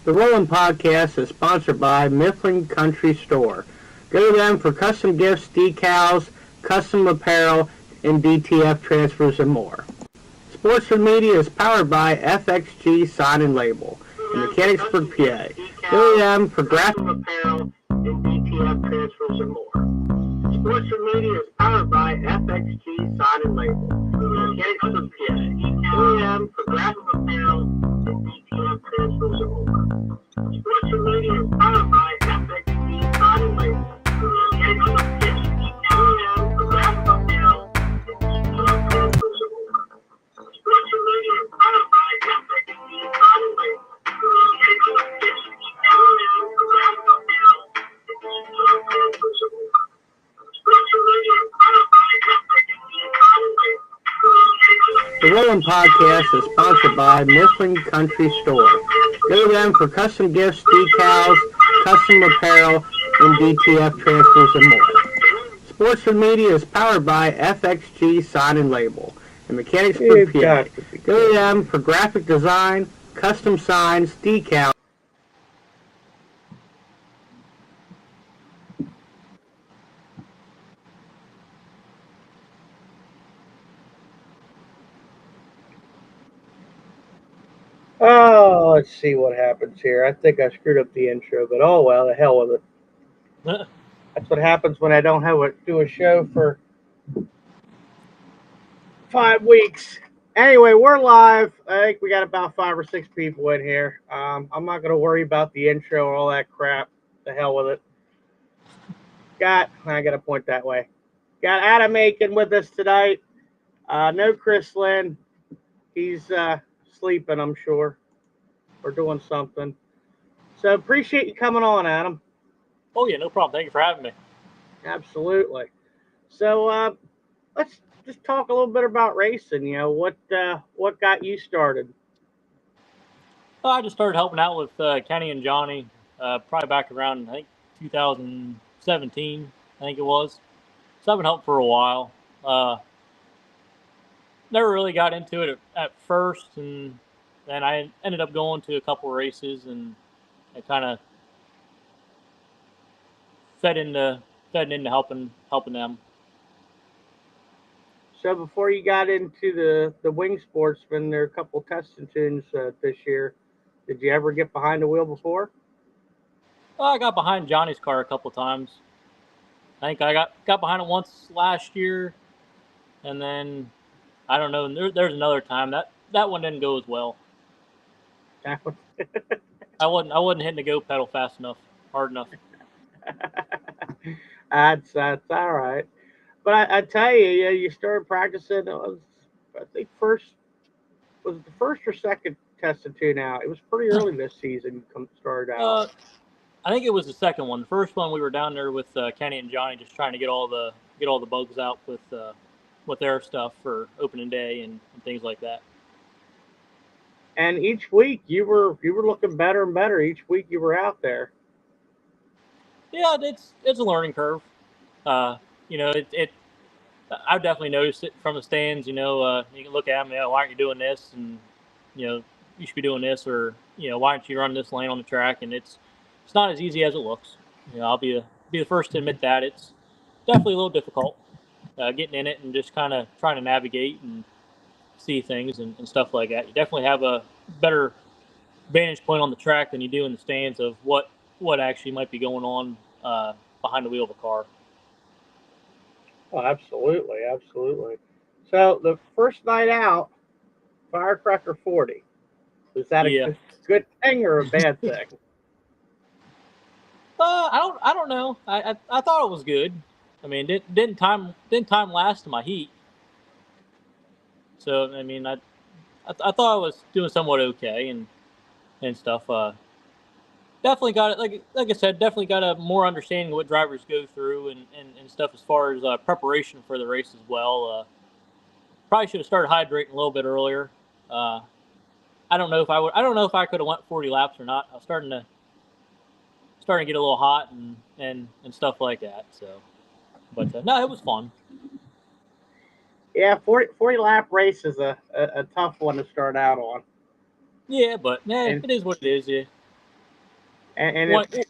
The ROLLIN podcast is sponsored by Mifflin Country Store. Go to them for custom gifts, decals, custom apparel, and DTF transfers and more. Sportsman Media is powered by FXG Sign and Label in Mechanicsburg, PA. Go to them for graphic apparel and DTF transfers and more. Sportsman Media is powered by FXG Sign and Label in Mechanicsburg, PA. Go to them for graphic apparel and DTF transfers and more. Sportsman Media is powered by FXG Sign and Label in Mechanicsburg, PA. Go to them for graphic apparel and DTF transfers and more. Sportsman Media is powered by FXG Sign and Label in Mechanicsburg, PA. Go to them for graphic apparel and DTF transfers and more. The ROLLIN podcast is sponsored by Mifflin Country Store. Go to them for custom gifts, decals, custom apparel, and DTF transfers and more. Sportsman Media is powered by FXG Sign and Label in Mechanicsburg, PA. Go to them for graphic design, custom signs, decals. Oh, let's see what happens here. I think I screwed up the intro, but oh well, the hell with it. That's what happens when I don't do a show for 5 weeks. Anyway, we're live. I think we got about 5 or 6 people in here. I'm not going to worry about the intro or all that crap. The hell with it. I got to point that way. Got Adam Edkin with us tonight. No Chris Lynn. He's sleeping, I'm sure, or doing something. So appreciate you coming on, Adam. Oh yeah, no problem. Thank you for having me. Absolutely. So let's just talk a little bit about racing. You know, what got you started? Well, I just started helping out with Kenny and Johnny probably back around, I think, 2017, I think it was. So I've been helping for a while. Never really got into it at first, and then I ended up going to a couple races, and I kind of fed into helping them. So before you got into the wing sportsman, there are a couple testing tunes this year. Did you ever get behind the wheel before? Well, I got behind Johnny's car a couple times. I think I got behind it once last year, and then I don't know. There's another time that one didn't go as well. I wasn't hitting the go pedal fast enough, hard enough. That's all right. But I tell you, you started practicing. I think was it the first or second testing tune out? It was pretty early this season. Started out. I think it was the second one. The first one we were down there with Kenny and Johnny, just trying to get all the bugs out with their stuff for opening day and things like that. And each week you were looking better and better. Each week you were out there. Yeah, it's a learning curve. You know, I've definitely noticed it from the stands. You know, you can look at them. Why aren't you doing this? And you know, you should be doing this, or why aren't you running this lane on the track? And it's not as easy as it looks. I'll be the first to admit that it's definitely a little difficult getting in it and just kind of trying to navigate and see things and stuff like that. You definitely have a better vantage point on the track than you do in the stands of what actually might be going on behind the wheel of a car. Oh, absolutely. So the first night out, Firecracker 40. Was that a good thing or a bad thing? I don't know. I thought it was good. I mean, didn't time last in my heat. So I mean, I thought I was doing somewhat okay and stuff. Definitely got it. Like I said, definitely got a more understanding of what drivers go through and stuff as far as preparation for the race as well. Probably should have started hydrating a little bit earlier. I don't know if I could have went 40 laps or not. I was starting to get a little hot and stuff like that. So, but no, it was fun. Yeah, 40 lap race is a tough one to start out on. Yeah, but it is what it is. Yeah. And want it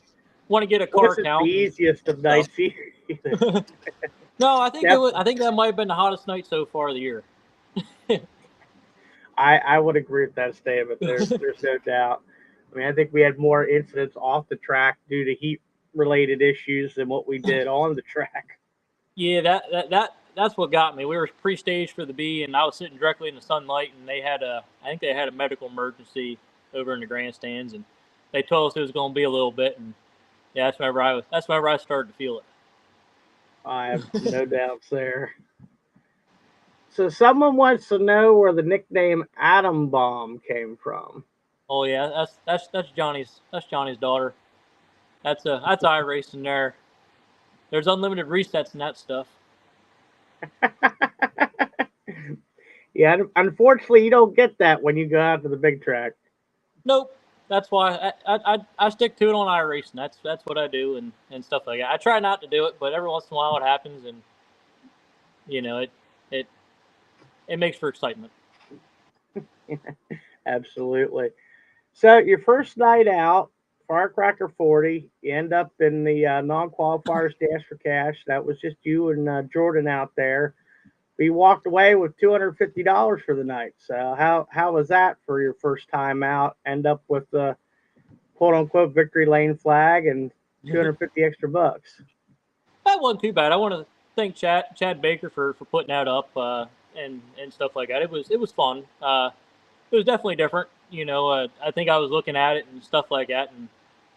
want to get a car wasn't the count and easiest of stuff. nights either. No, I think it was. I Definitely. think that might have been the hottest night so far of the year. I would agree with that statement. There's no doubt. I mean, I think we had more incidents off the track due to heat related issues than what we did on the track. Yeah, that's what got me. We were pre-staged for the B, and I was sitting directly in the sunlight, and I think they had a medical emergency over in the grandstands, and they told us it was going to be a little bit, and yeah, that's whenever I started to feel I have it. no doubts there. So someone wants to know where the nickname Atom Bomb came from. Oh yeah, that's Johnny's daughter. That's iRacing there. There's unlimited resets in that stuff. Yeah, unfortunately, you don't get that when you go out to the big track. Nope. That's why I stick to it on iRacing. That's what I do and stuff like that. I try not to do it, but every once in a while it happens, and it it makes for excitement. Absolutely. So your first night out, Firecracker 40, you end up in the non-qualifiers dash for cash. That was just you and Jordan out there. We walked away with $250 for the night. So how was that for your first time out? End up with the quote unquote victory lane flag and 250 extra bucks. That wasn't too bad. I want to thank Chad Baker for putting that up and stuff like that. It was fun. It was definitely different. I think I was looking at it and stuff like that, and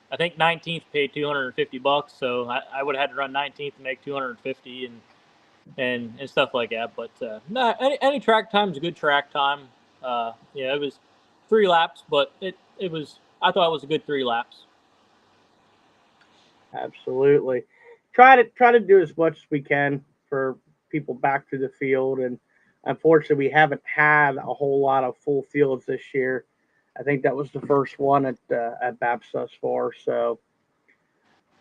I think 19th paid $250, so I would have had to run 19th to make 250 and stuff like that. But no, any track time is a good track time. It was 3 laps, but it was I thought it was a good 3 laps. Absolutely. Try to do as much as we can for people back to the field, and unfortunately, we haven't had a whole lot of full fields this year. I think that was the first one at BAPS thus far. So,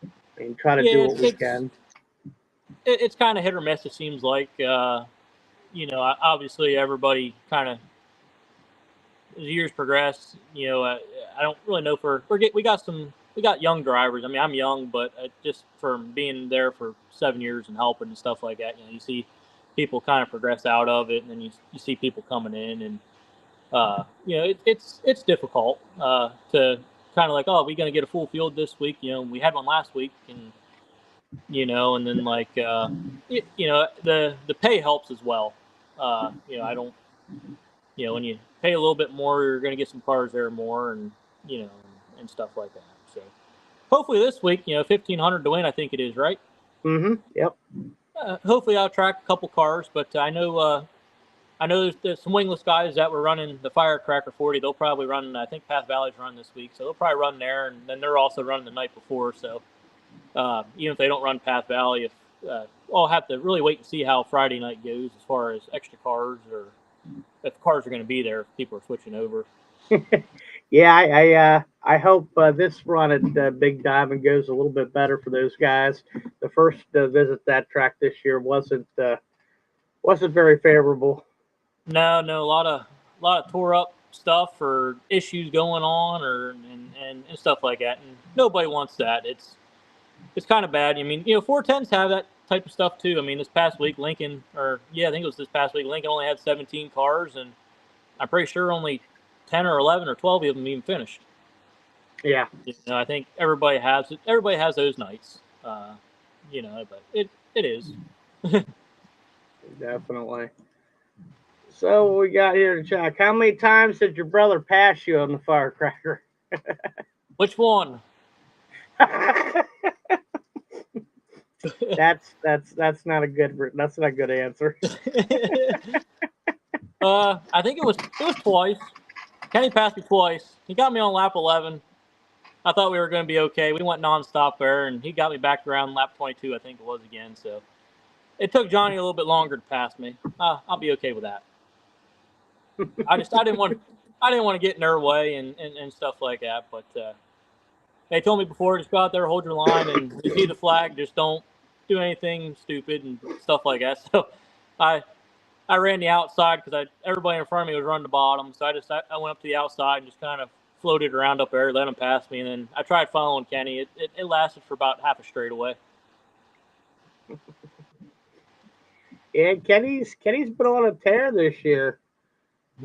I mean, try to Yeah, do what we can. it's kind of hit or miss. It seems like obviously everybody kind of as years progress. I don't really know for we got young drivers. I mean, I'm young, but just from being there for 7 years and helping and stuff like that, you see people kind of progress out of it, and then you see people coming in, and it's difficult to kind of like, oh, we're gonna get a full field this week. We had one last week, and then like the pay helps as well. I don't when you pay a little bit more, you're going to get some cars there more, and stuff like that. So hopefully this week, 1,500 to win, I think it is, right? Yep. Hopefully I'll track a couple cars, but I know there's some wingless guys that were running the Firecracker 40. They'll probably run. I think Path Valley's run this week, so they'll probably run there, and then they're also running the night before. So even if they don't run Path Valley, if I'll have to really wait and see how Friday night goes as far as extra cars or if cars are going to be there. If people are switching over. Yeah, I hope this run at Big Diamond goes a little bit better for those guys. The first visit that track this year wasn't very favorable. No, a lot of tore up stuff or issues going on and stuff like that, and nobody wants that. It's kind of bad. I mean, 410s have that type of stuff too. I mean, this past week Lincoln, I think it was this past week, Lincoln only had 17 cars, and I'm pretty sure only 10 or 11 or 12 of them even finished. Yeah, I think everybody has it. Everybody has those nights. But it is. definitely. So what we got here to check. How many times did your brother pass you on the Firecracker? Which one? That's not a good answer. I think it was twice. Kenny passed me twice. He got me on lap 11. I thought we were going to be okay. We went nonstop there, and he got me back around lap 22, I think it was again. So it took Johnny a little bit longer to pass me. I'll be okay with that. I didn't want to get in their way and stuff like that. But they told me before, just go out there, hold your line, and when you see the flag, just don't do anything stupid and stuff like that. So I ran the outside because everybody in front of me was running the bottom. So I went up to the outside and just kind of floated around up there, let him pass me, and then I tried following Kenny. It lasted for about half a straightaway. Yeah, Kenny's been on a tear this year.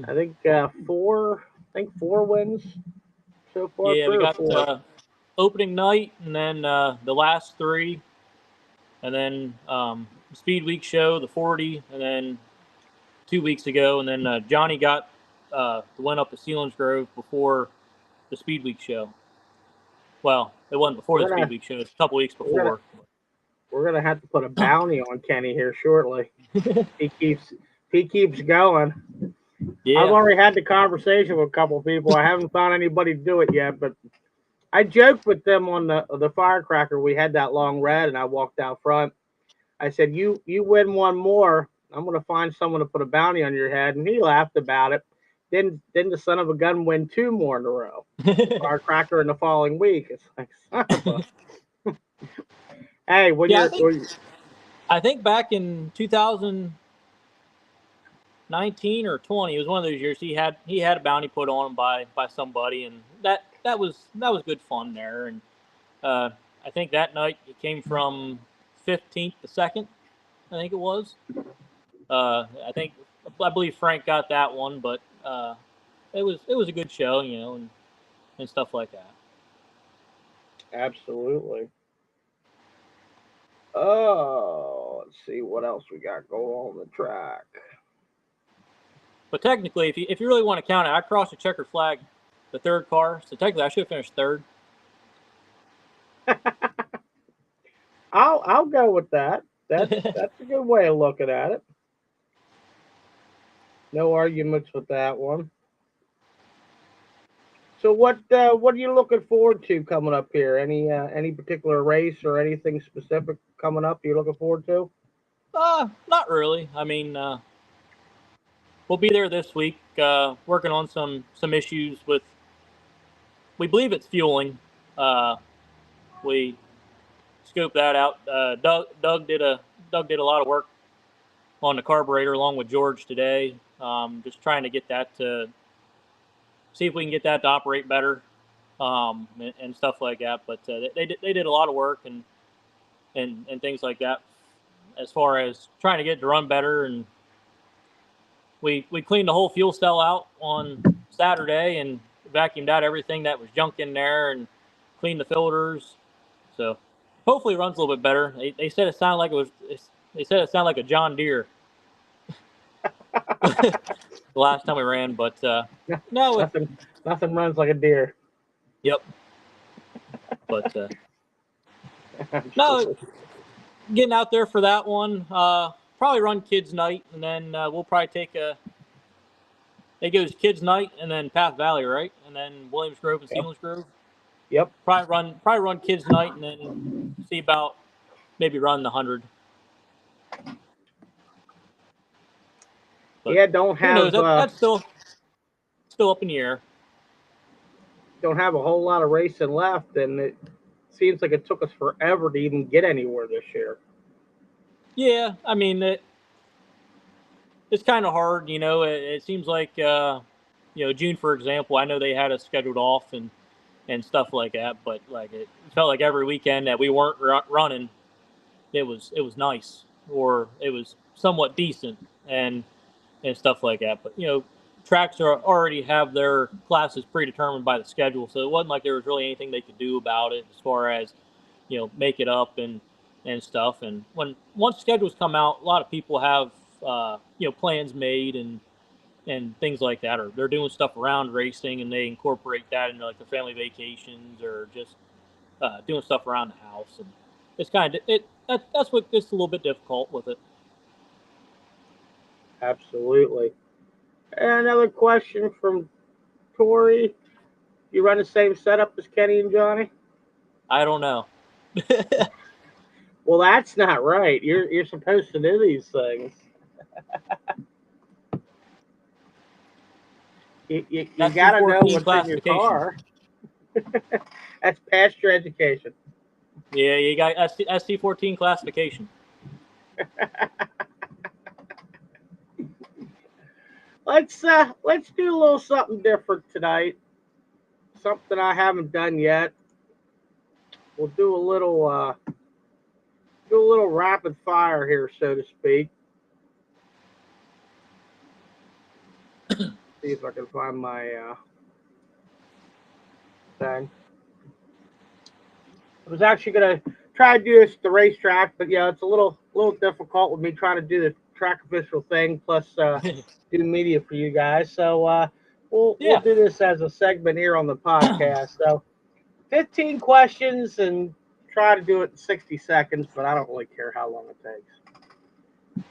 I think four wins so far. Yeah, we 3 or got 4. opening night, and then the last 3, and then Speed Week show, the 40, and then 2 weeks ago, and then Johnny got the win up at Selinsgrove before the Speed Week show. Well, it wasn't before the Speed Week show; it's a couple weeks before. We're gonna have to put a bounty on Kenny here shortly. he keeps going. Yeah. I've already had the conversation with a couple of people. I haven't found anybody to do it yet, but I joked with them on the firecracker. We had that long red, and I walked out front. I said, "You win one more, I'm gonna find someone to put a bounty on your head," and he laughed about it. Then the son of a gun win 2 more in a row. Firecracker in the following week. It's like, son of a... Hey, I think back in 2019 or 20, it was one of those years he had a bounty put on him by somebody, and that was good fun there. And I think that night he came from 15th to 2nd. I think it was. I believe Frank got that one, but it was a good show, and stuff like that. Absolutely. Oh, let's see what else we got going on the track. But technically, if you really want to count it, I crossed the checkered flag, the 3rd car. So technically, I should have finished 3rd. I'll go with that. That's a good way of looking at it. No arguments with that one. So what are you looking forward to coming up here? Any particular race or anything specific coming up you're looking forward to? Not really. I mean, we'll be there this week, working on some issues with. We believe it's fueling. We scoped that out. Doug did a lot of work on the carburetor along with George today. Just trying to get that to see if we can get that to operate better, and stuff like that. But they did a lot of work and things like that as far as trying to get it to run better. And we cleaned the whole fuel cell out on Saturday and vacuumed out everything that was junk in there and cleaned the filters. So hopefully it runs a little bit better. They said it sounded like a John Deere the last time we ran, but no, nothing runs like a deer. Yep. But no, getting out there for that one. Probably run kids night, and then we'll probably take it goes kids night, and then Path Valley, right, and then Williams Grove and Selinsgrove. Yep. Probably run kids night, and then see about maybe run the 100. But yeah, don't have that's still up in the air. Don't have a whole lot of racing left, and it seems like it took us forever to even get anywhere this year. Yeah, I mean it's kind of hard, It seems like June, for example. I know they had us scheduled off and stuff like that, but like it felt like every weekend that we weren't running, it was nice, or it was somewhat decent and stuff like that. But tracks already have their classes predetermined by the schedule, so it wasn't like there was really anything they could do about it as far as make it up and stuff. And once schedules come out, a lot of people have plans made and things like that, or they're doing stuff around racing and they incorporate that into like the family vacations or just doing stuff around the house. And it's kind of that's what gets a little bit difficult with it. Absolutely. And another question from Tori: you run the same setup as Kenny and Johnny? I don't know. Well, that's not right. You're supposed to do these things. You got to know what's in your car. That's past your education. Yeah, you got SC14 classification. Let's do a little something different tonight. something I haven't done yet. We'll do a little rapid fire here, so to speak. See if I can find my thing. I was actually gonna try to do this at the racetrack, but yeah, it's a little difficult with me trying to do the track official thing plus do media for you guys. So we'll do this as a segment here on the podcast. So 15 questions and try to do it in 60 seconds, but I don't really care how long it takes.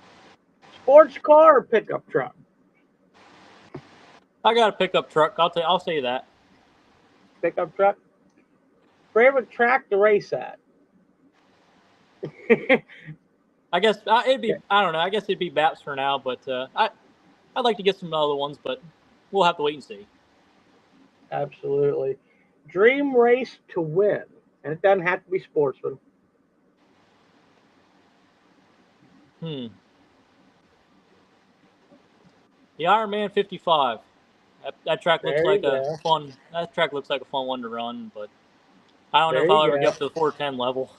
Sports car or pickup truck? I got a pickup truck. I'll say that. Pickup truck. Favorite track to race at? I guess it'd be. I don't know. I guess it'd be Baps for now, but I'd like to get some other ones, but we'll have to wait and see. Absolutely. Dream race to win, and it doesn't have to be Sportsman. The Ironman 55. That track looks like a fun. That track looks like a fun one to run, but I don't know if I'll ever get up to the 410 level.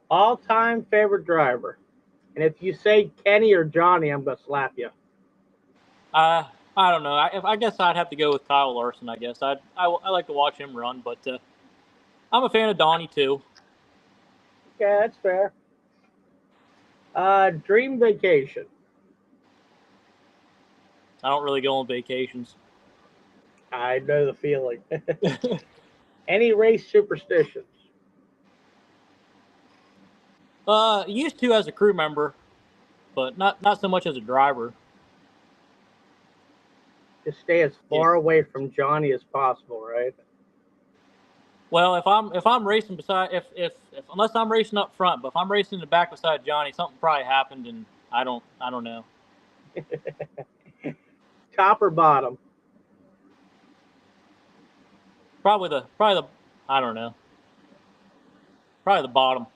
All-time favorite driver, and if you say Kenny or Johnny, I'm gonna slap you. I don't know. I guess I'd have to go with Kyle Larson. I guess I like to watch him run, but I'm a fan of Donnie too. Okay, that's fair. Dream vacation. I don't really go on vacations. I know the feeling. Any race superstitions? Used to as a crew member, but not so much as a driver. Just stay as far away from Johnny as possible, right? Well, if I'm racing beside if unless I'm racing up front, but if I'm racing in the back beside Johnny, something probably happened, and I don't know. Top or bottom? Probably the I don't know. Probably the bottom.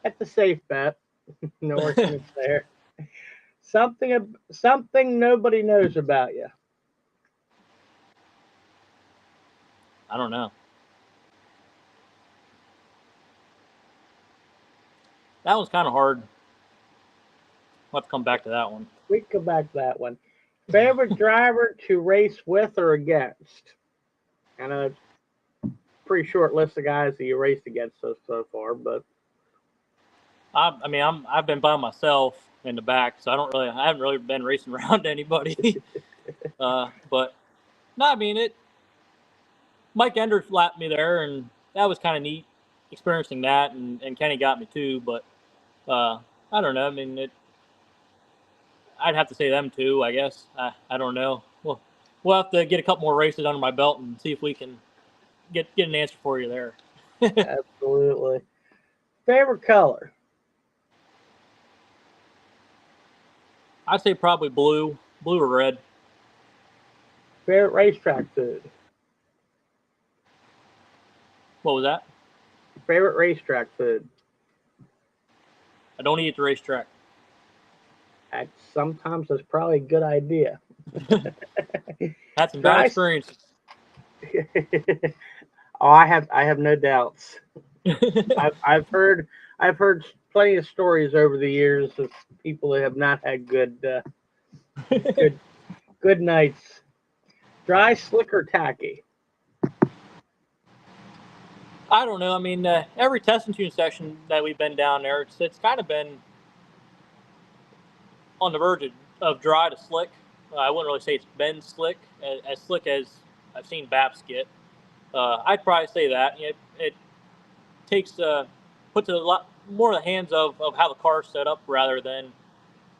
That's a safe bet. No arguments there. Something nobody knows about you. I don't know. That one's kind of hard. We'll have to come back to that one. We can come back to that one. Favorite driver to race with or against? I know it's a pretty short list of guys that you raced against so far, but I've been by myself in the back, so I haven't really been racing around anybody. But no, I mean it. Mike Enders lapped me there, and that was kind of neat experiencing that, and Kenny got me too. But I don't know. I mean, I'd have to say them too. I guess I don't know. We'll have to get a couple more races under my belt and see if we can get an answer for you there. Absolutely. Favorite color? I'd say probably blue or red. Favorite racetrack food? What was that? Favorite racetrack food? I don't eat at the racetrack. Sometimes that's probably a good idea. Had some bad experiences. Oh, I have no doubts. I've heard plenty of stories over the years of people that have not had good nights. Dry, slick, or tacky? I don't know. I mean, every test and tune session that we've been down there, it's kind of been on the verge of dry to slick. I wouldn't really say it's been slick as I've seen Baps get. I'd probably say that. It takes puts a lot more in the hands of how the car's set up rather than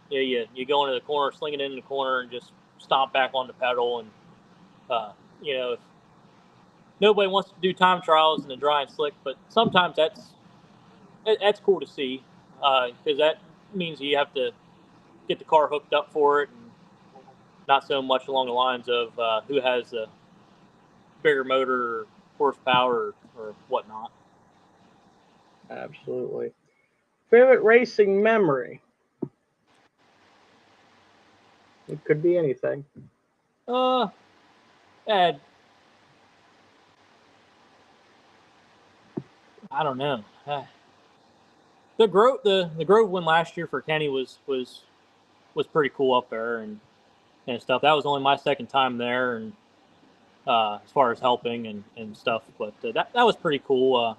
you go into the corner, sling it in the corner, and just stomp back on the pedal. And if nobody wants to do time trials in the dry and slick, but sometimes that's cool to see because that means you have to get the car hooked up for it, and not so much along the lines of who has a bigger motor or horsepower or whatnot. Absolutely. Favorite racing memory? It could be anything. Uh, and I don't know. The Grove win last year for Kenny was pretty cool up there and stuff. That was only my second time there, and as far as helping and stuff, but that was pretty cool.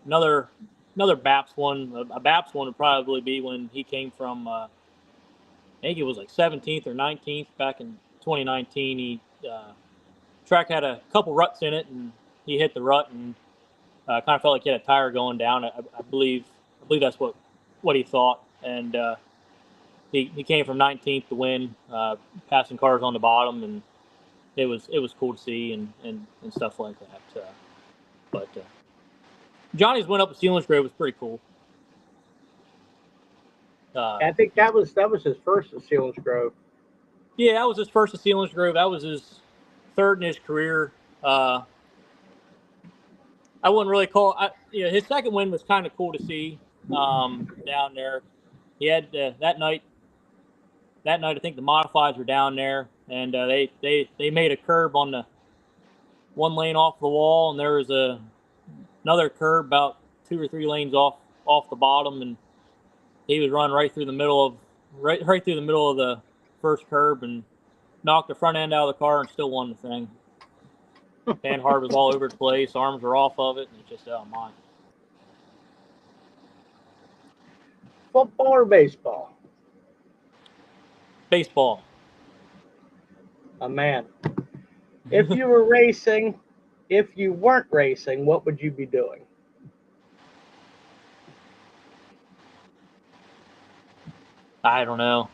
Another BAPS one. A BAPS one would probably be when he came from. I think it was like 17th or 19th back in 2019. He track had a couple ruts in it, and he hit the rut and kind of felt like he had a tire going down. I believe that's what he thought, and he came from 19th to win, passing cars on the bottom, and it was cool to see and stuff like that. But Johnny's went up at Selinsgrove was pretty cool. I think that was his first at Selinsgrove. Yeah, that was his first at Selinsgrove. That was his third in his career. I wouldn't really call. His second win was kind of cool to see down there. He had that night. That night, I think the modifieds were down there, and they made a curb on the one lane off the wall, and there was another curb about 2 or 3 lanes off the bottom, and he was running right through the middle of the first curb and knocked the front end out of the car and still won the thing. Panhard was all over the place, arms were off of it, and it's just my. Football or baseball? Baseball. A man. If you were racing, if you weren't racing, what would you be doing? I don't know.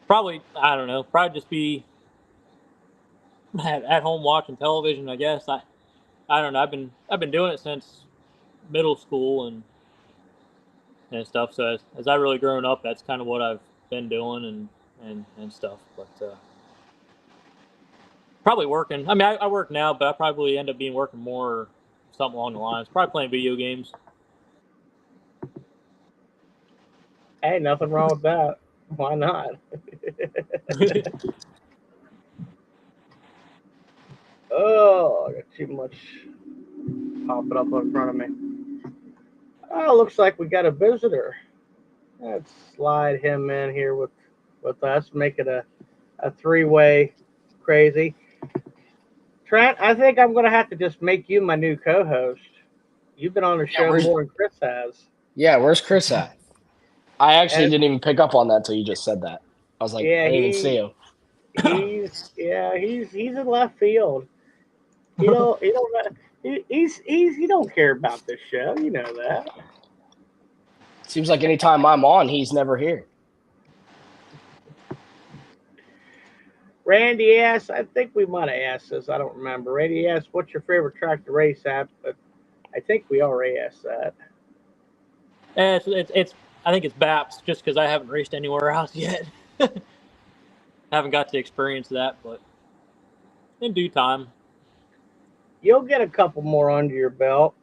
Probably, I don't know. Probably just be at home watching television, I guess. I don't know. I've been doing it since middle school and stuff. So as I really grown up, that's kind of what I've been doing and stuff. But probably working. I mean, I work now, but I probably end up being working more or something along the lines. Probably playing video games. Hey, nothing wrong with that. Why not? Oh, I got too much popping up in front of me. Oh, looks like we got a visitor. Let's slide him in here with us, make it a 3-way crazy. Trent, I think I'm going to have to just make you my new co-host. You've been on the show more than Chris has. Yeah, where's Chris at? I actually didn't even pick up on that until you just said that. I was like, I didn't even see him. He's in left field. He don't care about this show. You know that. Seems like anytime I'm on, he's never here. Randy asked, I think we might have asked this. I don't remember. Randy asked, "What's your favorite track to race at?" But I think we already asked that. It's I think it's BAPS just because I haven't raced anywhere else yet. Haven't got to experience that, but in due time. You'll get a couple more under your belt.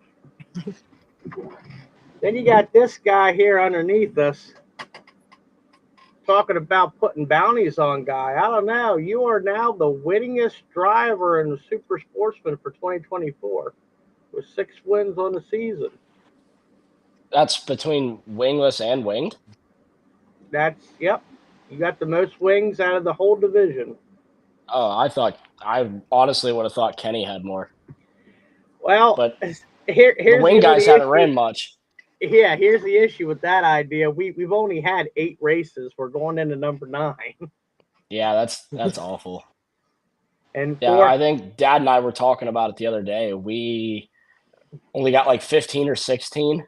Then you got this guy here underneath us talking about putting bounties on guy. I don't know. You are now the winningest driver in the Super Sportsman for 2024 with 6 wins on the season. That's between wingless and winged? Yep. You got the most wings out of the whole division. Oh, I honestly would have thought Kenny had more. Well, but here's the wing guys haven't ran much. Yeah, here's the issue with that idea. We've only had 8 races. We're going into number 9. Yeah, that's awful. And yeah, I think Dad and I were talking about it the other day. We only got like 15 or 16.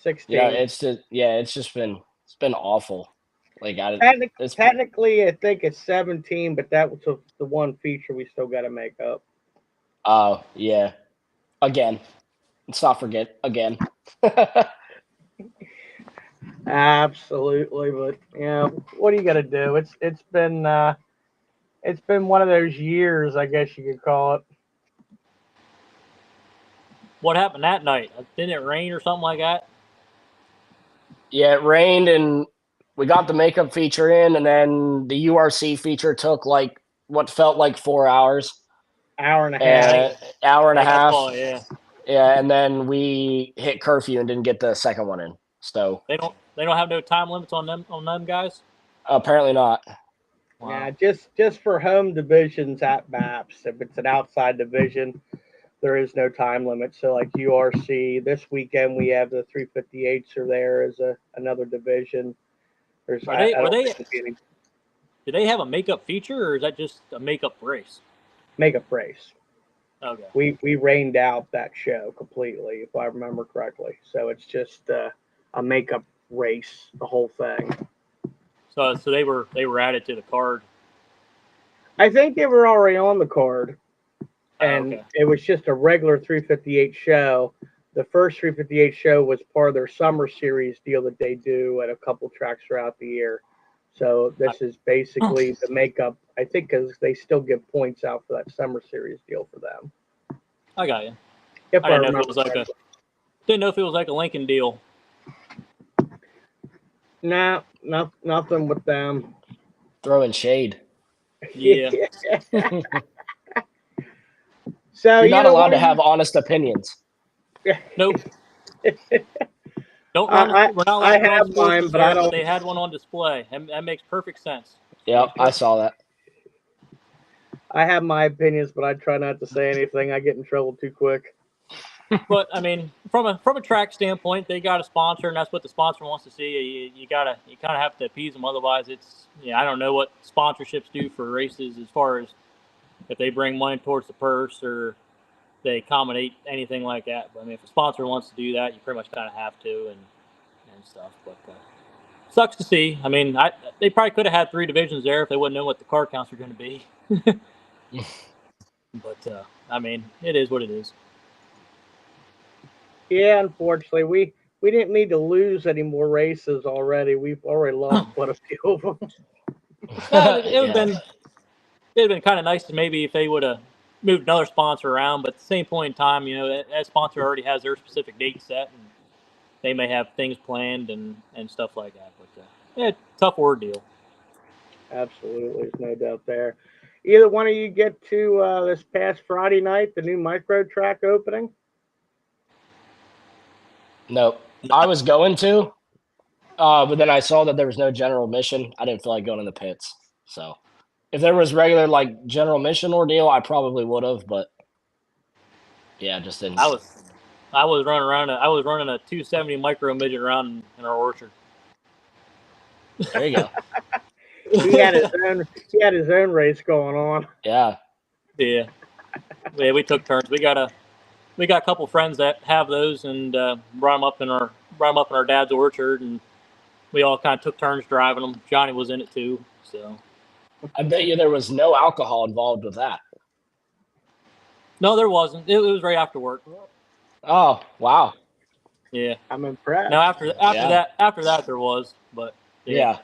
16. Yeah, it's been awful. Like technically, I think it's 17, but that was the one feature we still got to make up. Oh yeah, again. Let's not forget again. Absolutely, but what are you gonna do? It's been one of those years, I guess you could call it. What happened that night? Didn't it rain or something like that? Yeah, it rained, and we got the makeup feature in, and then the URC feature took like what felt like 4 hours. Hour and a half. Hour and a half. Yeah. Yeah, and then we hit curfew and didn't get the second one in. So They don't have no time limits on them guys. apparently not. Wow. Yeah, just for home divisions at MAPS. If it's an outside division, there is no time limit. So like URC, this weekend we have the 358s are there as another division. Do they have a makeup feature, or is that just a makeup race? Makeup race. Okay. We rained out that show completely, if I remember correctly. So it's just a makeup race, the whole thing. So they were added to the card. I think they were already on the card, and It was just a regular 358 show. The first 358 show was part of their summer series deal that they do at a couple tracks throughout the year. So this is basically the makeup, I think, because they still give points out for that summer series deal for them. I got you. If I didn't know if it was didn't know if it was like a Lincoln deal. No, nothing with them. Throwing shade. Yeah. So you're not allowed to have honest opinions. Nope. We're not allowed I to have mine, but I don't. But they had one on display. That makes perfect sense. Yeah, I saw that. I have my opinions, but I try not to say anything. I get in trouble too quick. But I mean, from a track standpoint, they got a sponsor, and that's what the sponsor wants to see. You kind of have to appease them. Otherwise, I don't know what sponsorships do for races as far as if they bring money towards the purse or they accommodate anything like that. But I mean, if a sponsor wants to do that, you pretty much kind of have to and stuff. But sucks to see. I mean, they probably could have had 3 divisions there if they wouldn't know what the car counts are going to be. But I mean, it is what it is. Yeah, unfortunately, we didn't need to lose any more races already. We've already lost quite a few of them. It would have been kind of nice to maybe if they would have moved another sponsor around, but at the same point in time, that sponsor already has their specific date set, and they may have things planned and stuff like that. But tough ordeal. Absolutely, there's no doubt there. Either one of you get to this past Friday night, the new micro track opening? No, I was going to, but then I saw that there was no general admission. I didn't feel like going in the pits. So if there was regular like general admission ordeal, I probably would have, but yeah, just didn't. I was running around. I was running a 270 micro midget around in our orchard. There you go. He had his own race going on. Yeah. Yeah. Yeah, we took turns. We got a couple friends that have those, and brought them up in our dad's orchard, and we all kind of took turns driving them. Johnny was in it too, so. I bet you there was no alcohol involved with that. No, there wasn't. It was right after work. Oh, wow. Yeah. I'm impressed. Now after that there was, but yeah.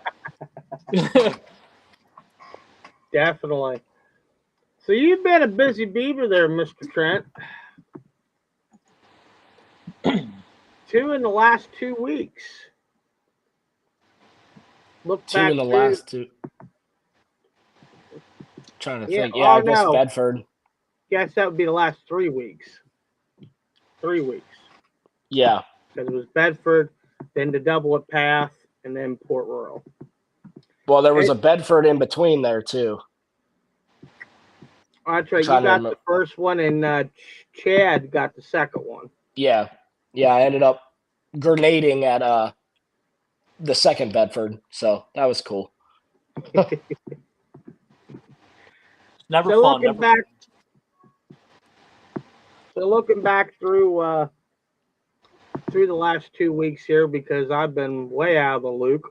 Definitely. So you've been a busy beaver there, Mr. Trent. 2 in the last 2 weeks. Look 2 in the last 2. Trying to think. Yeah, I guess no. Bedford. Guess that would be the last 3 weeks. 3 weeks. Yeah. Because it was Bedford, then the Double at Path, and then Port Royal. Well, there was a Bedford in between there too. That's right. You got the first one, and Chad got the second one. Yeah. Yeah, I ended up grenading at the second Bedford, so that was cool. Never so fun. Looking back through the last 2 weeks here, because I've been way out of the loop.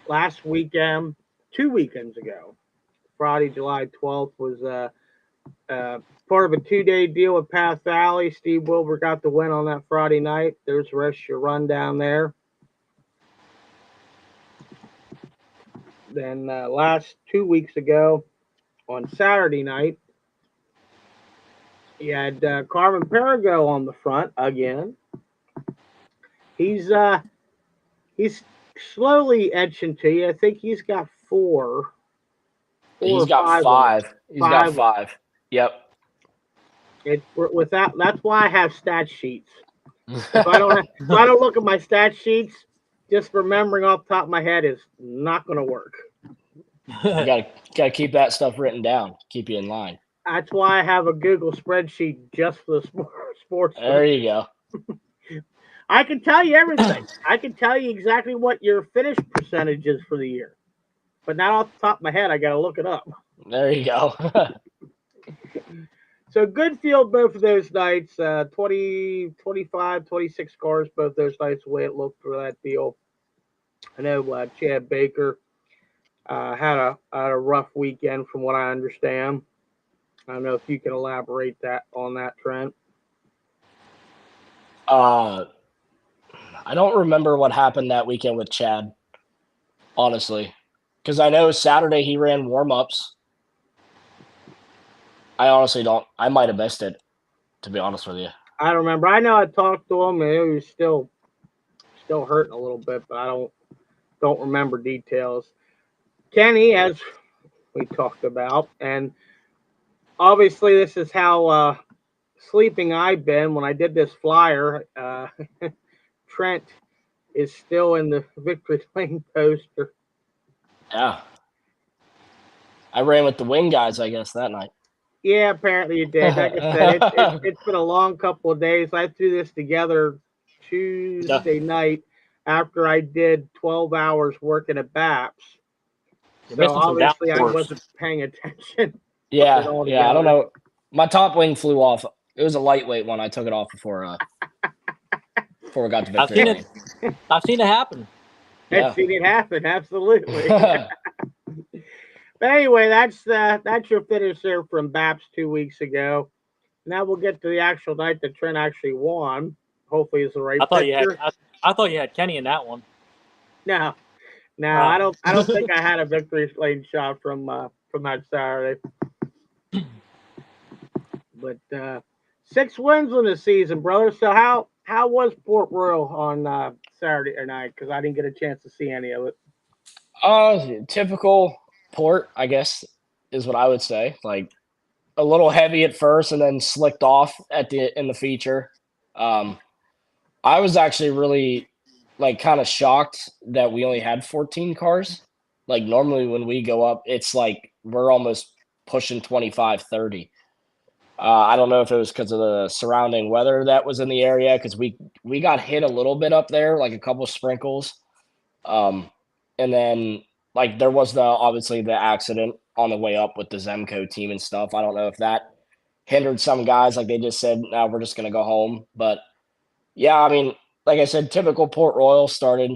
Last weekend, 2 weekends ago, Friday, July 12th, was part of a 2-day deal with Path Valley. Steve Wilbur got the win on that Friday night. There's the rest of your run down there. Then last 2 weeks ago, on Saturday night, you had Carmen Perigo on the front again. He's slowly edging to you. I think he's got four He's or got five left. 5. He's got 5. Yep. With that, that's why I have stat sheets. If I don't look at my stat sheets, just remembering off the top of my head is not going to work. You gotta keep that stuff written down. Keep you in line. That's why I have a Google spreadsheet just for the sports. There you go. I can tell you everything. I can tell you exactly what your finish percentage is for the year. But not off the top of my head, I got to look it up. There you go. So good field both of those nights, 20, 25, 26 cars both those nights, the way it looked for that deal. I know Chad Baker had a rough weekend from what I understand. I don't know if you can elaborate on that, Trent. I don't remember what happened that weekend with Chad, honestly, because I know Saturday he ran warm-ups. I honestly don't. I might have missed it, to be honest with you. I don't remember. I know I talked to him, and he was still hurting a little bit, but I don't remember details. Kenny, as we talked about, and obviously this is how sleeping I've been when I did this flyer. Trent is still in the victory lane poster. Yeah. I ran with the wing guys, I guess, that night. Yeah, apparently you did. Like I said, it's been a long couple of days. I threw this together Tuesday night after I did 12 hours working at BAPS. So obviously I wasn't paying attention. Yeah. I don't know. My top wing flew off. It was a lightweight one. I took it off before we got to victory lane. I've seen it happen. I've seen it happen. Absolutely. But anyway, that's your finish there from BAPS 2 weeks ago. Now we'll get to the actual night that Trent actually won. Hopefully, it's the right picture. I thought you had Kenny in that one. No, I don't think I had a victory lane shot from that Saturday. But 6 wins in the season, brother. So how was Port Royal on Saturday night? Because I didn't get a chance to see any of it. Typical Port, I guess, is what I would say. Like a little heavy at first, and then slicked off in the feature. I was actually really kind of shocked that we only had 14 cars. Like normally when we go up, it's like we're almost pushing 25, 30. I don't know if it was because of the surrounding weather that was in the area, because we got hit a little bit up there, like a couple sprinkles. And then there was obviously the accident on the way up with the Zemco team and stuff. I don't know if that hindered some guys. Like they just said, no, we're just going to go home. But yeah, I mean, like I said, typical Port Royal started,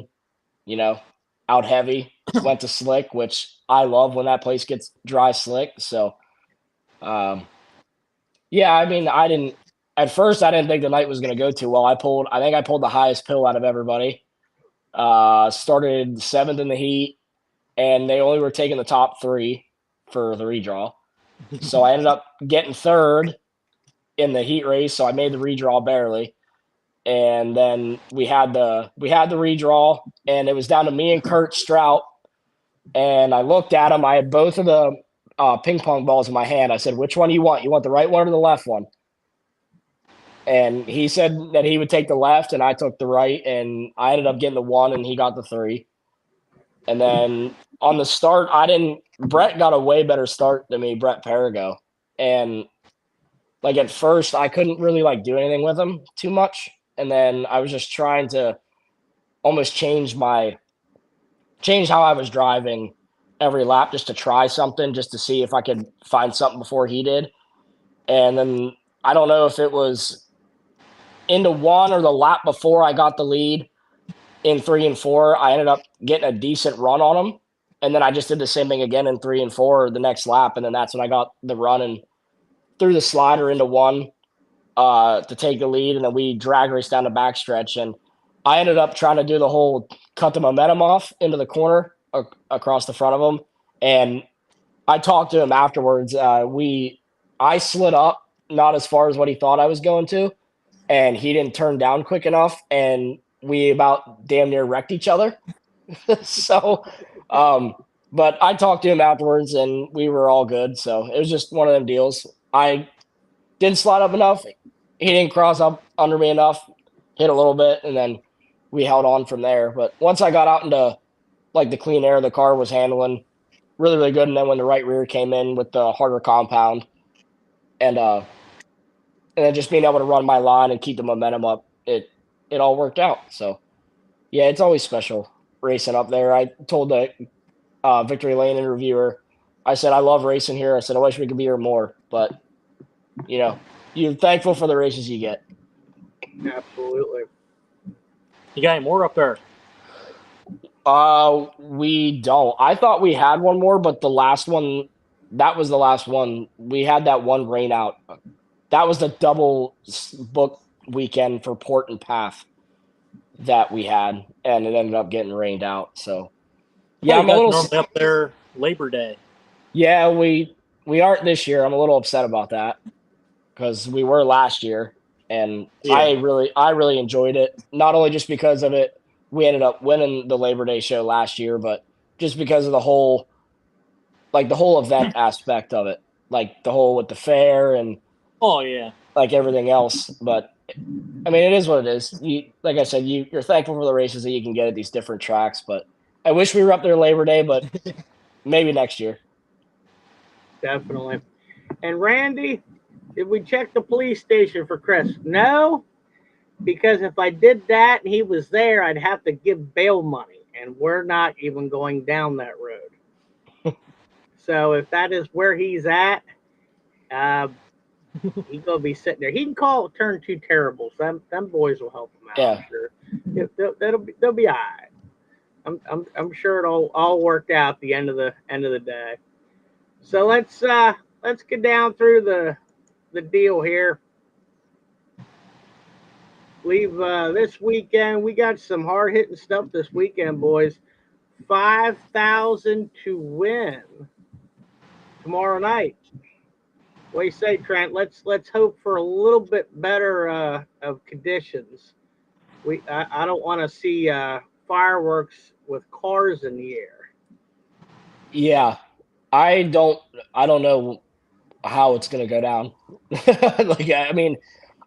out heavy, went to slick, which I love when that place gets dry slick. So, yeah, I mean, at first I didn't think the night was going to go too well. I think I pulled the highest pill out of everybody. Started 7th in the heat, and they only were taking the top 3 for the redraw. So I ended up getting 3rd in the heat race. So I made the redraw barely. And then we had the redraw, and it was down to me and Kurt Strout. And I looked at him. I had both of the ping pong balls in my hand. I said, "Which one do you want? You want the right one or the left one?" And he said that he would take the left, and I took the right, and I ended up getting the 1, and he got the 3. And then on the start, Brett got a way better start than me, Brett Perigo. And at first I couldn't really do anything with him too much. And then I was just trying to almost change how I was driving every lap, just to try something, just to see if I could find something before he did. And then I don't know if it was into 1 or the lap before I got the lead in 3 and 4, I ended up getting a decent run on him. And then I just did the same thing again in 3 and 4 the next lap. And then that's when I got the run and threw the slider into 1 to take the lead. And then we drag raced down the backstretch. And I ended up trying to do the whole cut the momentum off into the corner across the front of him. And I talked to him afterwards. I slid up, not as far as what he thought I was going to. And he didn't turn down quick enough. And we about damn near wrecked each other. So, but I talked to him afterwards, and we were all good. So it was just one of them deals. I didn't slide up enough. He didn't cross up under me enough. Hit a little bit, and then we held on from there. But once I got out into like the clean air, the car was handling really, really good. And then when the right rear came in with the harder compound, and then just being able to run my line and keep the momentum up, it all worked out. So yeah, it's always special racing up there. I told the Victory Lane interviewer, I said I love racing here. I said I wish we could be here more, but you're thankful for the races you get. Absolutely. You got any more up there? We don't. I thought we had one more, but the last one, that was the last one. We had that one rain out. That was the double book weekend for Port and Path that we had, and it ended up getting rained out. So yeah, I'm a little normally up there Labor Day. Yeah, we aren't this year. I'm a little upset about that because we were last year, and Yeah. I really enjoyed it. Not only just because of it, we ended up winning the Labor Day show last year, but just because of the whole event aspect of it, like the whole with the fair and Oh yeah, like everything else. But I mean, it is what it is. Like I said, you're thankful for the races that you can get at these different tracks. But I wish we were up there Labor Day, but maybe next year. Definitely. And Randy, did we check the police station for Chris? No, because if I did that and he was there, I'd have to give bail money, and we're not even going down that road. So if that is where he's at, he's gonna be sitting there. He can call Turn 2 Terribles. Them boys will help him out. Yeah. I'm sure. They'll be all right. I'm sure it'll all work out at the end of the day. So let's get down through the deal here. This weekend we got some hard hitting stuff this weekend, boys. 5,000 to win tomorrow night. What do you say, Trent? Let's hope for a little bit better of conditions. I don't want to see fireworks with cars in the air. Yeah, I don't know how it's gonna go down. Like, I mean,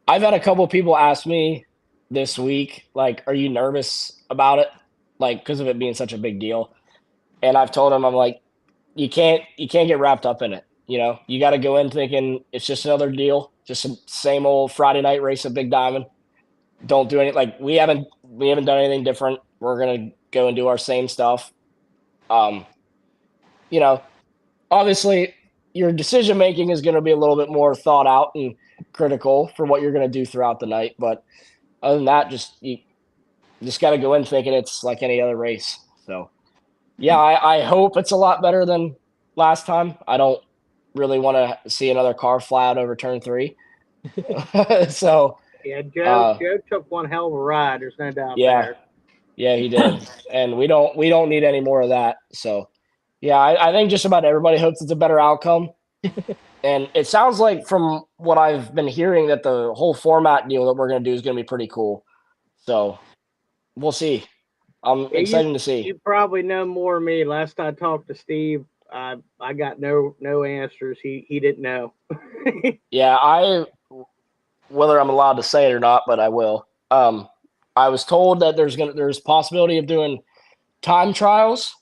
I've had a couple of people ask me this week, like, "Are you nervous about it?" Like, because of it being such a big deal. And I've told them, I'm like, you can't get wrapped up in it. You got to go in thinking it's just another deal, just some same old Friday night race at Big Diamond. Don't do any like we haven't done anything different. We're gonna go and do our same stuff. You know, obviously your decision making is going to be a little bit more thought out and critical for what you're going to do throughout the night. But other than that, you just got to go in thinking it's like any other race. So yeah, I hope it's a lot better than last time. I don't really want to see another car fly out over turn 3. So yeah, Joe took one hell of a ride. There's no doubt there. Yeah, he did, and we don't need any more of that. So yeah, I think just about everybody hopes it's a better outcome. And it sounds like from what I've been hearing that the whole format deal that we're going to do is going to be pretty cool. So we'll see. I'm excited to see. You probably know more than me. Last I talked to Steve, I got no answers. He didn't know. Yeah, whether I'm allowed to say it or not, but I will. I was told that there's possibility of doing time trials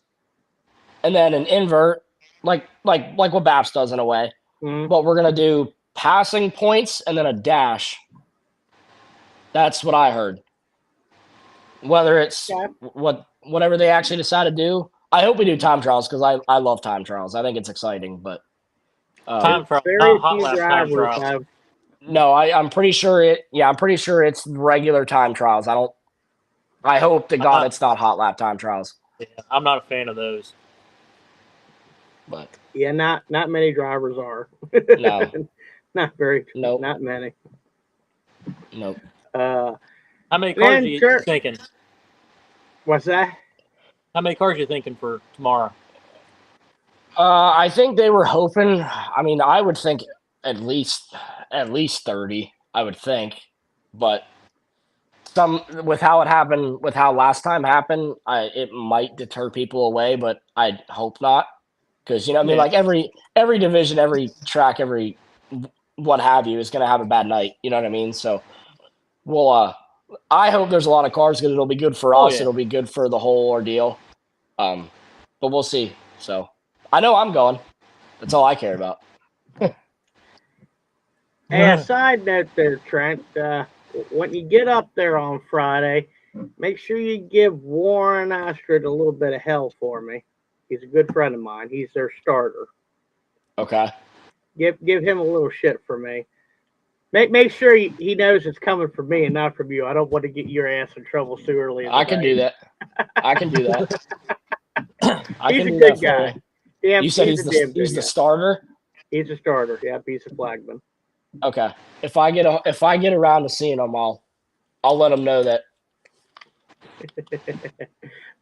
and then an invert, like what Baps does in a way. Mm-hmm. But we're gonna do passing points and then a dash. That's what I heard. Whether it's whatever they actually decide to do, I hope we do time trials because I love time trials. I think it's exciting. But time trials, very hot few lap time drivers trials. have. No, I'm pretty sure I'm pretty sure it's regular time trials. I hope to God it's not hot lap time trials. Yeah, I'm not a fan of those. But yeah, not many drivers are. No. Not very. Nope. Not many. Nope. How many cars are you thinking? What's that? How many cars are you thinking for tomorrow? I think they were hoping. I mean, I would think at least 30. I would think, but with how it happened, with how last time happened, it might deter people away, but I hope not. Because I mean, Yeah. like every division, every track, every what have you is going to have a bad night. You know what I mean? So we'll. I hope there's a lot of cars because it'll be good for Oh us. yeah. It'll be good for the whole ordeal. But we'll see. So I know I'm going. That's all I care about. Hey, a side note there, Trent. When you get up there on Friday, make sure you give Warren Astrid a little bit of hell for me. He's a good friend of mine. He's their starter. Okay. Give him a little shit for me. Make sure he knows it's coming from me and not from you. I don't want to get your ass in trouble too early in the I can do that. I can do that. I He's can a do good that guy. for you. Damn, You said he's a damn good he's the guy. starter. He's a starter. Yeah, he's a flagman. Okay. If I get around to seeing him, I'll let him know that.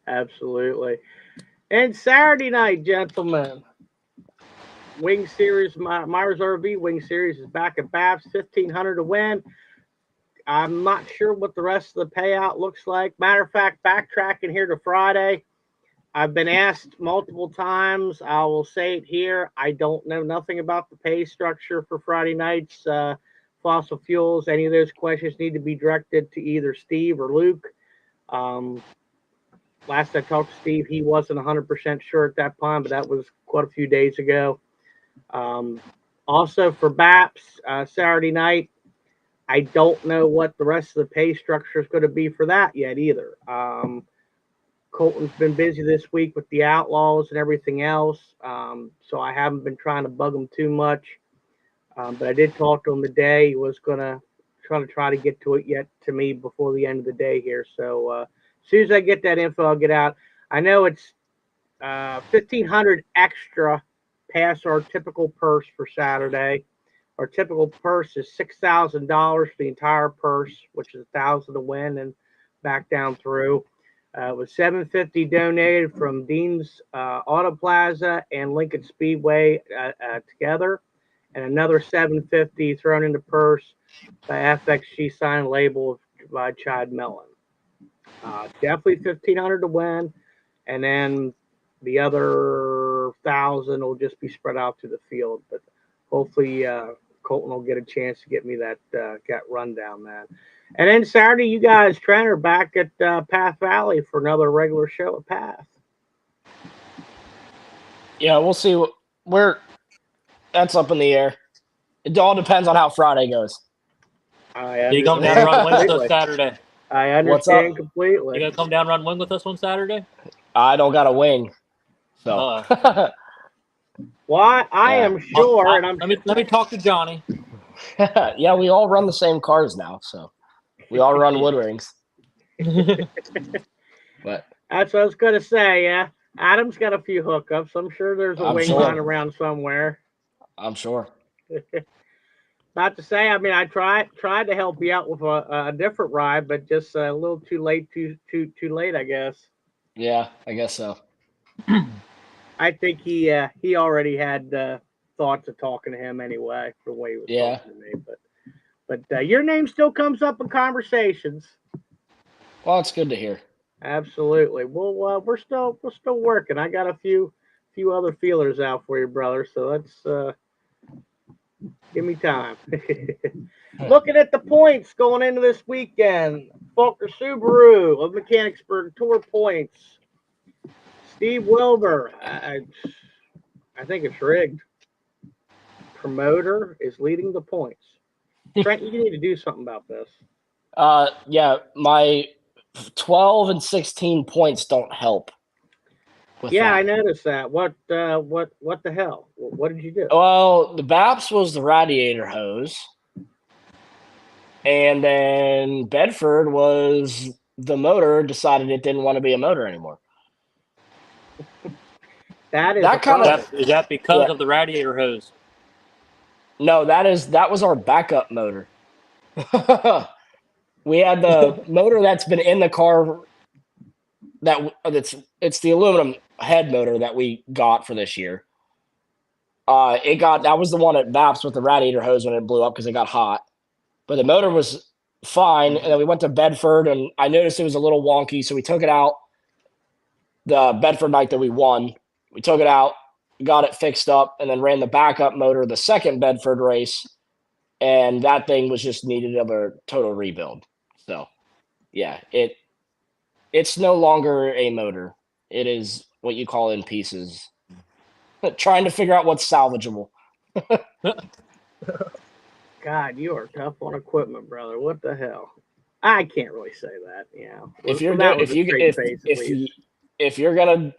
Absolutely. And Saturday night, gentlemen, Wing Series, Myers RV Wing Series is back at Babs, 1,500 to win. I'm not sure what the rest of the payout looks like. Matter of fact, backtracking here to Friday, I've been asked multiple times. I will say it here. I don't know nothing about the pay structure for Friday nights, fossil fuels. Any of those questions need to be directed to either Steve or Luke. Last I talked to Steve, he wasn't 100% sure at that time, but that was quite a few days ago. Also for BAPS, Saturday night, I don't know what the rest of the pay structure is going to be for that yet either. Colton's been busy this week with the Outlaws and everything else, so I haven't been trying to bug him too much. But I did talk to him today. He was going to try to get to it yet to me before the end of the day here. So as soon as I get that info, I'll get out. I know it's 1,500 extra past our typical purse for Saturday. Our typical purse is $6,000 for the entire purse, which is $1,000 to win and back down through. With $750 donated from Dean's Auto Plaza and Lincoln Speedway together, and another $750 thrown in the purse by FXG signed label by Chad Mellon. Definitely $1,500 to win, and then the other $1,000 will just be spread out to the field. But hopefully Colton will get a chance to get me that rundown, man. And then Saturday, you guys, Trent, are back at Path Valley for another regular show at Path. Yeah, we'll see where that's up in the air. It all depends on how Friday goes. You come down and run wing with us Saturday. I understand completely. You gonna come down and run wing with us on Saturday? I don't got a wing, so. Well, I am sure, and let me talk to Johnny. Yeah, we all run the same cars now, so we all run wood rings. But that's what I was gonna say. Yeah, Adam's got a few hookups. I'm sure there's a wing line around somewhere. I'm sure. Not to say, I mean, I tried to help you out with a different ride, but just a little too late, too late, I guess. Yeah, I guess so. I think he already had thoughts of talking to him anyway, the way he was talking to me. But your name still comes up in conversations. Well, it's good to hear. Absolutely. Well, we're still working. I got a few other feelers out for you, brother. So let's give me time. Looking at the points going into this weekend, Faulkner Subaru of Mechanicsburg Tour points. Steve Wilbur, I think it's rigged. Promoter is leading the points. Trent, you need to do something about this. Yeah, my 12 and 16 points don't help. Yeah, I noticed that. What the hell? What did you do? Well, the BAPS was the radiator hose. And then Bedford was the motor decided it didn't want to be a motor anymore. Is that because of the radiator hose? No, that was our backup motor. We had the motor that's been in the car it's the aluminum head motor that we got for this year. That was the one at BAPS with the radiator hose when it blew up because it got hot. But the motor was fine. And then we went to Bedford, and I noticed it was a little wonky, so we took it out the Bedford night that we won. We took it out, got it fixed up, and then ran the backup motor the second Bedford race, and that thing was just needed of a total rebuild. So, yeah, it's no longer a motor. It is what you call in pieces. Trying to figure out what's salvageable. God, you are tough on equipment, brother. What the hell? I can't really say that. Yeah. If you're if you're gonna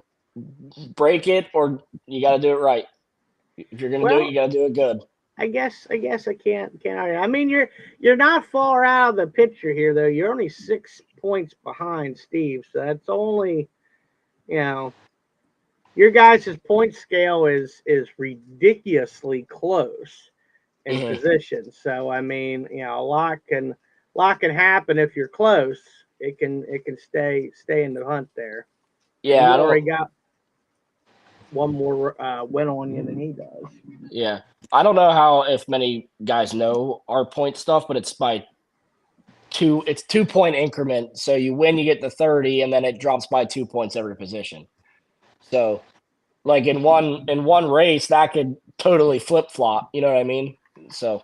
break it, or you got to do it right. If you're gonna do it, you got to do it good. I guess I can't. I mean, you're not far out of the picture here, though. You're only 6 points behind Steve, so that's only, your guys' point scale is ridiculously close in position. So I mean, a lot can happen if you're close. It can stay in the hunt there. Yeah, I already got one more win on you than he does. Yeah, I don't know if many guys know our point stuff, but it's by 2-point increment. So you win, you get the 30, and then it drops by 2 points every position. So, like in one race, that could totally flip flop. You know what I mean? So,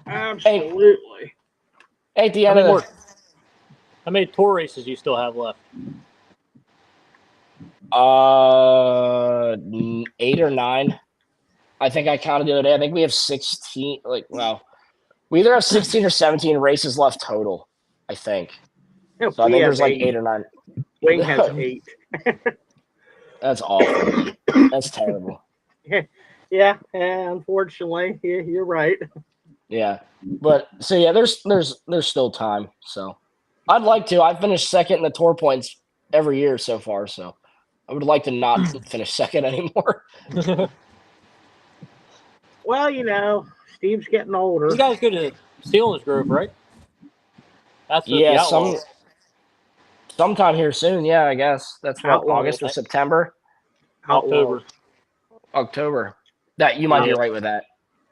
absolutely. At the end of how many tour races you still have left? 8 or 9. I think I counted the other day. I think we have 16. We either have 16 or 17 races left total, I think. No, so I think there's 8 or 9. Wing has 8. That's awful. That's terrible. Yeah, unfortunately, you're right. Yeah, but so yeah, there's still time. So I'd like to. I finished second in the tour points every year so far. So I would like to not finish second anymore. Well, Steve's getting older. You guys go to Sealands Grove, right? That's sometime here soon. Yeah, I guess that's what, August or September. October. That you might be right with that.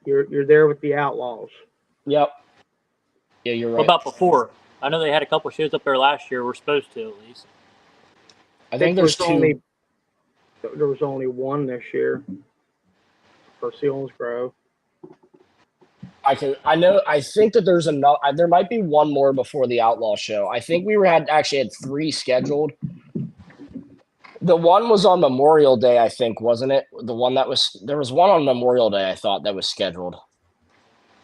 You're there with the Outlaws. Yep. Yeah, you're right. What about before? I know they had a couple shows up there last year. We're supposed to, at least. I think there's 2. There was only one this year for Sealands Grove. I think that there's another. There might be one more before the Outlaw show. I think we had 3 scheduled. The one was on Memorial Day, I think, wasn't it? The one there was one on Memorial Day, I thought, that was scheduled.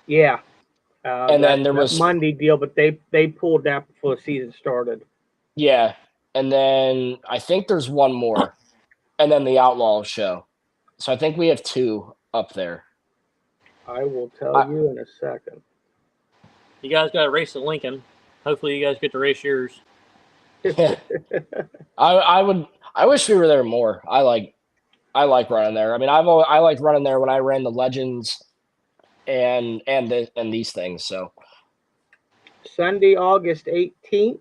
Yeah. And then there was Monday deal, but they pulled that before the season started. Yeah. And then I think there's one more. And then the Outlaw show. So I think we have 2 up there. I will tell you in a second. You guys got to race at Lincoln. Hopefully you guys get to race yours. I wish we were there more. I like running there. I mean, I liked running there when I ran the Legends and these things. So Sunday, August 18th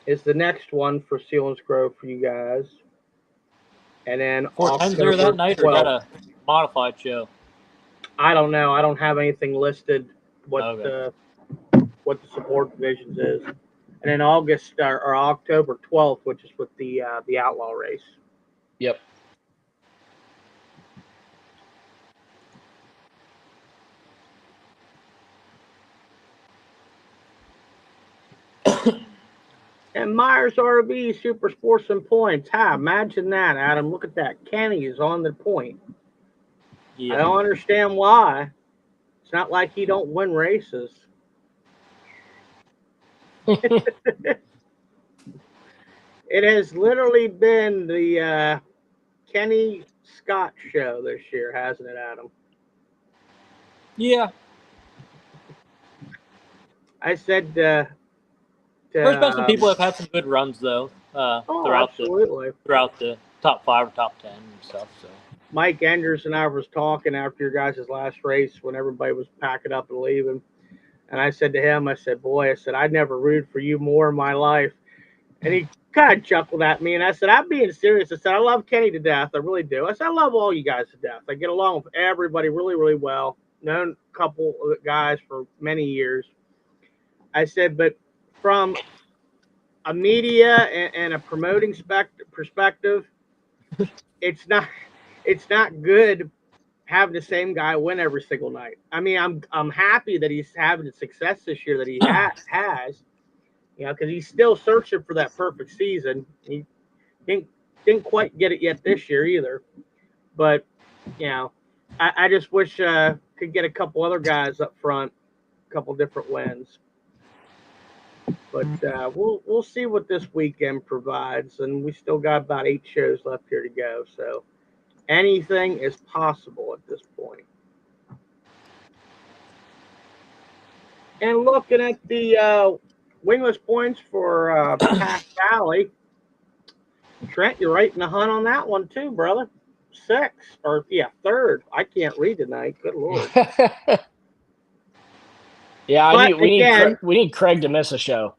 is the next one for Sealands Grove for you guys. And then October there that night, or got a modified show? I don't know. I don't have anything listed what the support divisions is. And then August or October 12th, which is with the Outlaw race. Yep. And Myers RV Super Sportsman points. Imagine that, Adam. Look at that. Kenny is on the point. Yeah. I don't understand why. It's not like he don't win races. It has literally been the Kenny Scott show this year, hasn't it, Adam? Yeah. I said there's been some people that have had some good runs though throughout the top 5 or top 10 and stuff. So Mike Enders and I was talking after your guys' last race when everybody was packing up and leaving. And I said to him, boy, I'd never rooted for you more in my life. And he kind of chuckled at me. And I said, I'm being serious. I said, I love Kenny to death. I really do. I said, I love all you guys to death. I get along with everybody really, really well. known a couple of guys for many years. I said, but from a media and a promoting perspective, it's not good having the same guy win every single night. I mean, I'm happy that he's having the success this year that he has, because he's still searching for that perfect season. He didn't quite get it yet this year either. But I just wish could get a couple other guys up front, a couple different wins. But we'll see what this weekend provides, and we still got about 8 shows left here to go. So anything is possible at this point. And looking at the wingless points for Path Valley, Trent, you're right in the hunt on that one too, brother. 3rd. I can't read tonight. Good Lord. Yeah, we need Craig to miss a show.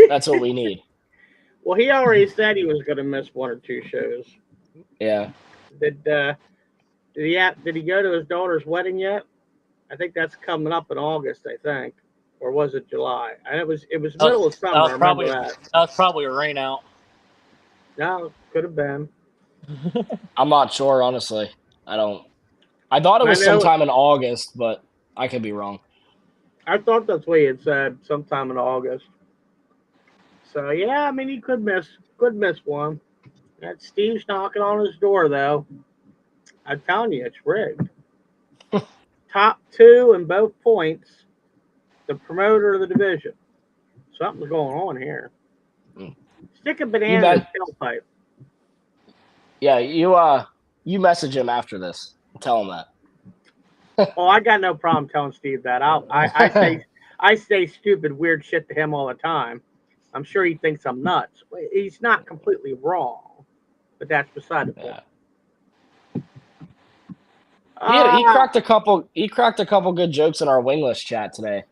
That's what we need. Well, he already said he was going to miss 1 or 2 shows. Yeah. Did he go to his daughter's wedding yet? I think that's coming up in August, I think, or was it July? And it was middle of summer. I remember that. That was probably a rain out. No, could have been. I'm not sure, honestly. I thought it was sometime in August, but I could be wrong. I thought that's what he had said, sometime in August. So yeah, I mean, he could miss one. That Steve's knocking on his door, though. I'm telling you, it's rigged. Top 2 in both points, the promoter of the division. Something's going on here. Stick a banana in his tailpipe. Yeah, you message him after this. Tell him that. Oh, I got no problem telling Steve that. I say stupid, weird shit to him all the time. I'm sure he thinks I'm nuts. He's not completely wrong, but that's beside the point. He cracked a couple good jokes in our wingless chat today.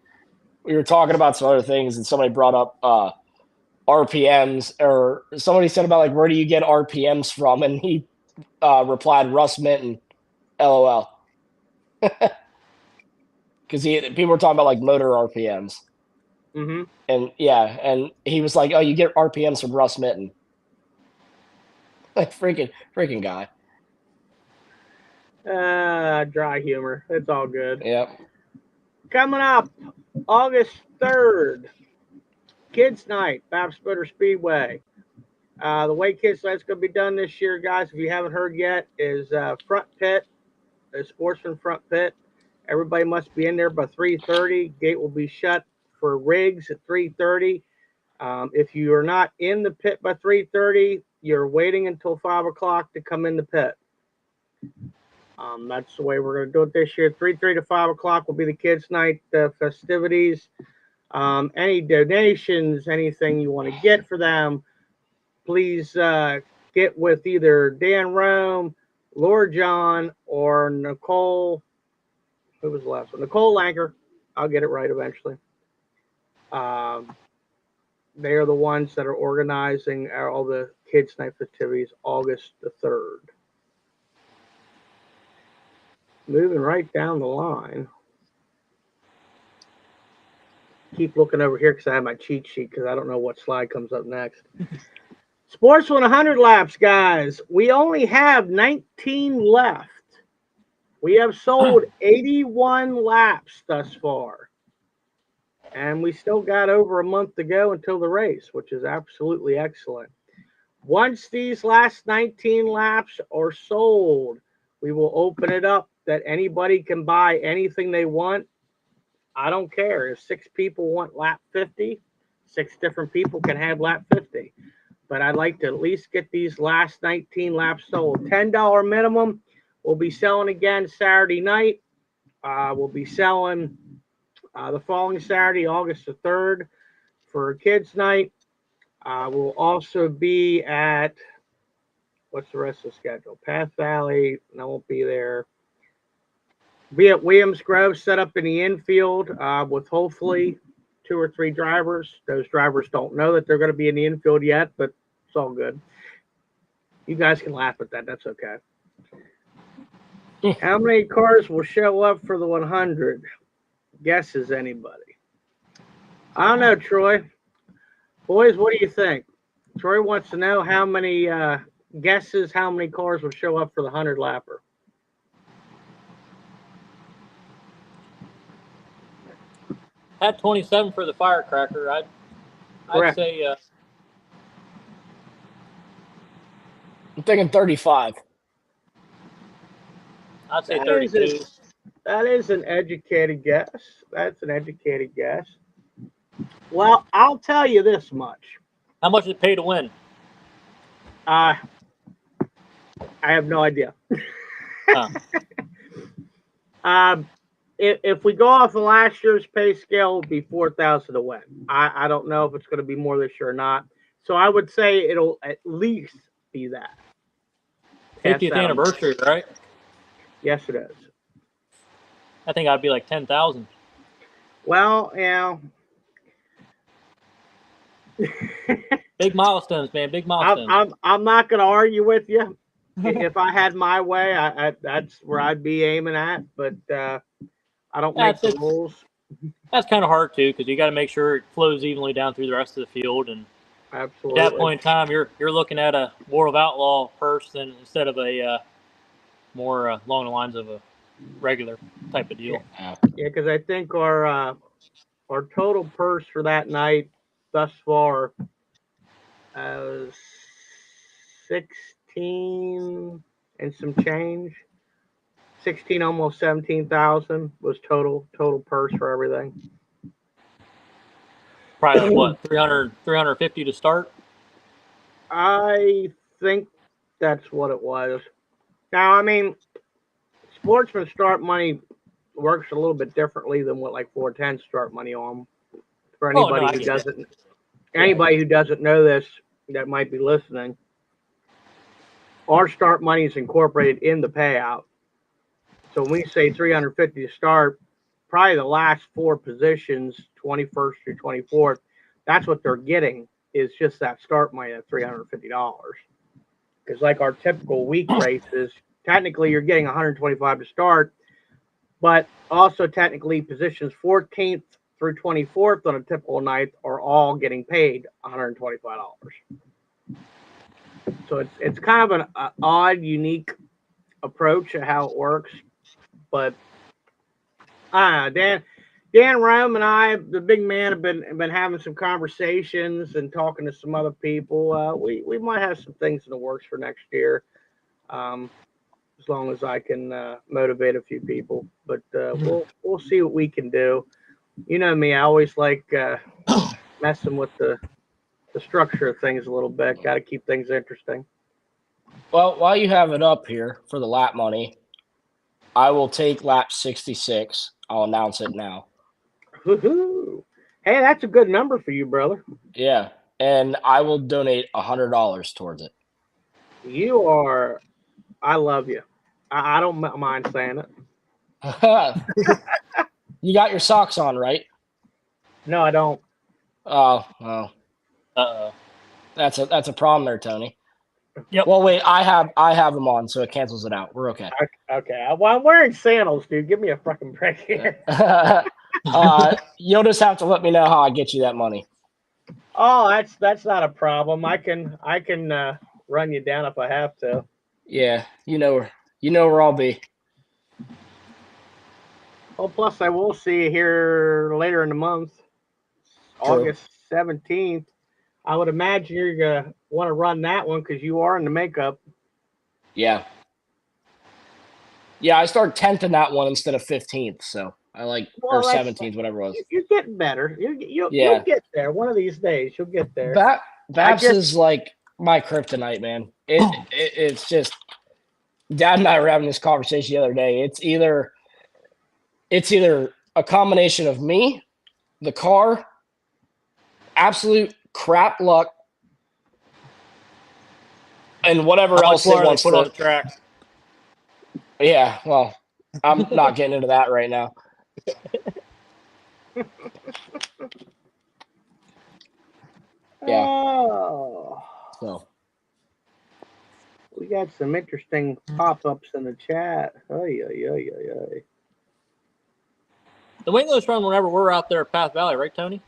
We were talking about some other things, and somebody brought up RPMs, or somebody said about like, where do you get RPMs from? And he replied, Russ Minton, LOL. Because people were talking about like motor RPMs. Mm-hmm. And he was like, oh, you get RPMs from Russ Minton. Like freaking guy. Dry humor. It's all good. Yep. Coming up, August 3rd, Kids Night, Babs Motor Speedway. The way Kids Night's going to be done this year, guys, if you haven't heard yet, is front pit, the Sportsman front pit. Everybody must be in there by 3:30. Gate will be shut for rigs at 3:30. If you are not in the pit by 3:30, you're waiting until 5 o'clock to come in the pit. That's the way we're going to do it this year. 3:30 to 5 o'clock will be the Kids Night festivities. Any donations, anything you want to get for them, please get with either Dan Rome, Lord John, or Nicole. Who was the last one? Nicole Lanker. I'll get it right eventually. They are the ones that are organizing all the Kids Night festivities August the 3rd. Moving right down the line. Keep looking over here because I have my cheat sheet because I don't know what slide comes up next. Sportsman 100 laps, guys. We only have 19 left. We have sold 81 laps thus far. And we still got over a month to go until the race, which is absolutely excellent. Once these last 19 laps are sold, we will open it up that anybody can buy anything they want. I don't care. If 6 people want lap 50, 6 different people can have lap 50. But I'd like to at least get these last 19 laps sold. $10 minimum. We'll be selling again Saturday night. We'll be selling the following Saturday, August the 3rd, for Kids Night. We'll also be at, what's the rest of the schedule? Path Valley, and I won't be there. Be at Williams Grove, set up in the infield with hopefully 2 or 3 drivers. Those drivers don't know that they're going to be in the infield yet, but it's all good. You guys can laugh at that. That's okay. How many cars will show up for the 100? Guesses anybody? I don't know, Troy. Boys, what do you think? Troy wants to know how many guesses how many cars will show up for the 100 lapper. Had 27 for the firecracker. I'd Correct. say I'm thinking 35. I'd say That 32. that is an educated guess. That's an educated guess. Well, I'll tell you this much. How much did it pay to win? I have no idea. Huh. If we go off of last year's pay scale, it'll be 4,000 to win. I don't know if it's going to be more this year or not. So I would say it'll at least be that. 50th anniversary, right? Yes, it is. I think I'd be like 10,000. Well, yeah. Big milestones, man. Big milestones. I'm not going to argue with you. If I had my way, that's where I'd be aiming at. But I don't make the rules. That's kind of hard too, because you got to make sure it flows evenly down through the rest of the field. And absolutely, at that point in time, you're looking at a World of Outlaw purse instead of a more along the lines of a regular type of deal. Yeah, because I think our total purse for that night thus far 16 and some change. 16, almost 17,000 was total purse for everything. Probably what, 350 to start? I think that's what it was. Now, I mean, Sportsman start money works a little bit differently than what like 410 start money on. For anybody who doesn't know this that might be listening, our start money is incorporated in the payout. So when we say 350 to start, probably the last four positions, 21st through 24th, that's what they're getting is just that start money at $350. Because like our typical week races, technically you're getting 125 to start, but also technically positions 14th through 24th on a typical night are all getting paid $125. So it's kind of an odd, unique approach to how it works. But Dan Rome and I, the big man, have been having some conversations and talking to some other people. We might have some things in the works for next year, as long as I can motivate a few people. But we'll see what we can do. You know me, I always like messing with the structure of things a little bit. Got to keep things interesting. Well, while you have it up here for the lap money, I will take lap 66. I'll announce it now. Woo-hoo. Hey, that's a good number for you, brother. Yeah, and I will donate $100 towards it. You are, I love you. I don't mind saying it. You got your socks on, right? No, I don't. Oh, well. Uh-oh. That's a problem there, Tony. Yep. Well, wait, I have them on, so it cancels it out. We're okay. Okay. Well, I'm wearing sandals, dude. Give me a fucking break here. You'll just have to let me know how I get you that money. Oh, that's not a problem. I can run you down if I have to. Yeah, you know where I'll be. Well, plus I will see you here later in the month, True. August 17th. I would imagine you're gonna want to run that one because you are in the makeup. Yeah. Yeah, I start 10th in that one instead of 15th, so I or 17th, whatever it was. You're getting better. You'll get there one of these days. You'll get there. Babs is like my kryptonite, man. It's just Dad and I were having this conversation the other day. It's either a combination of me, the car, absolute crap luck, and whatever else they want to put on the track. Yeah, well, I'm not getting into that right now. Yeah. Oh. So We got some interesting pop-ups in the chat. Oy, oy, oy, oy, oy. The wingless run whenever we're out there at Path Valley, right, Tony?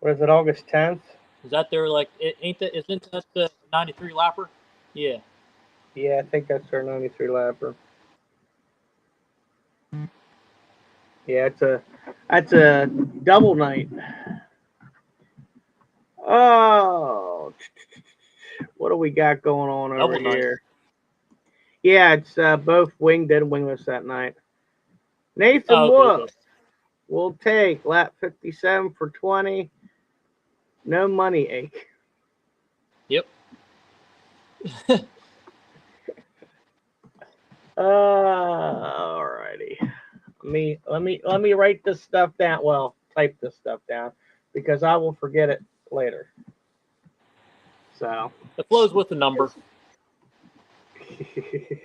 What is it, August 10th? Is that there like isn't that the 93 lapper? Yeah. Yeah, I think that's our 93 lapper. Yeah, that's a double night. Oh, what do we got going on over Double night. here? Yeah, it's both winged and wingless that night. Nathan Wolf will take lap 57 for 20. No money ache. Yep. Alrighty. Let me write this stuff down. Well, type this stuff down because I will forget it later. So it flows with the number.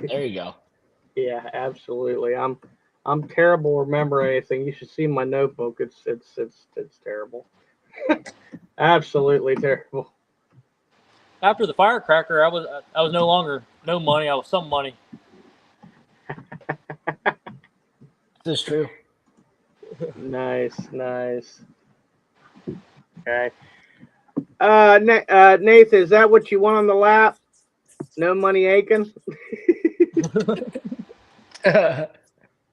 There you go. Yeah, absolutely. I'm terrible remembering anything. You should see my notebook. It's terrible. Absolutely terrible. After the firecracker, I was no longer no money. I was some money. This is true. Nice. Okay. Nathan, is that what you want on the lap? No money aching?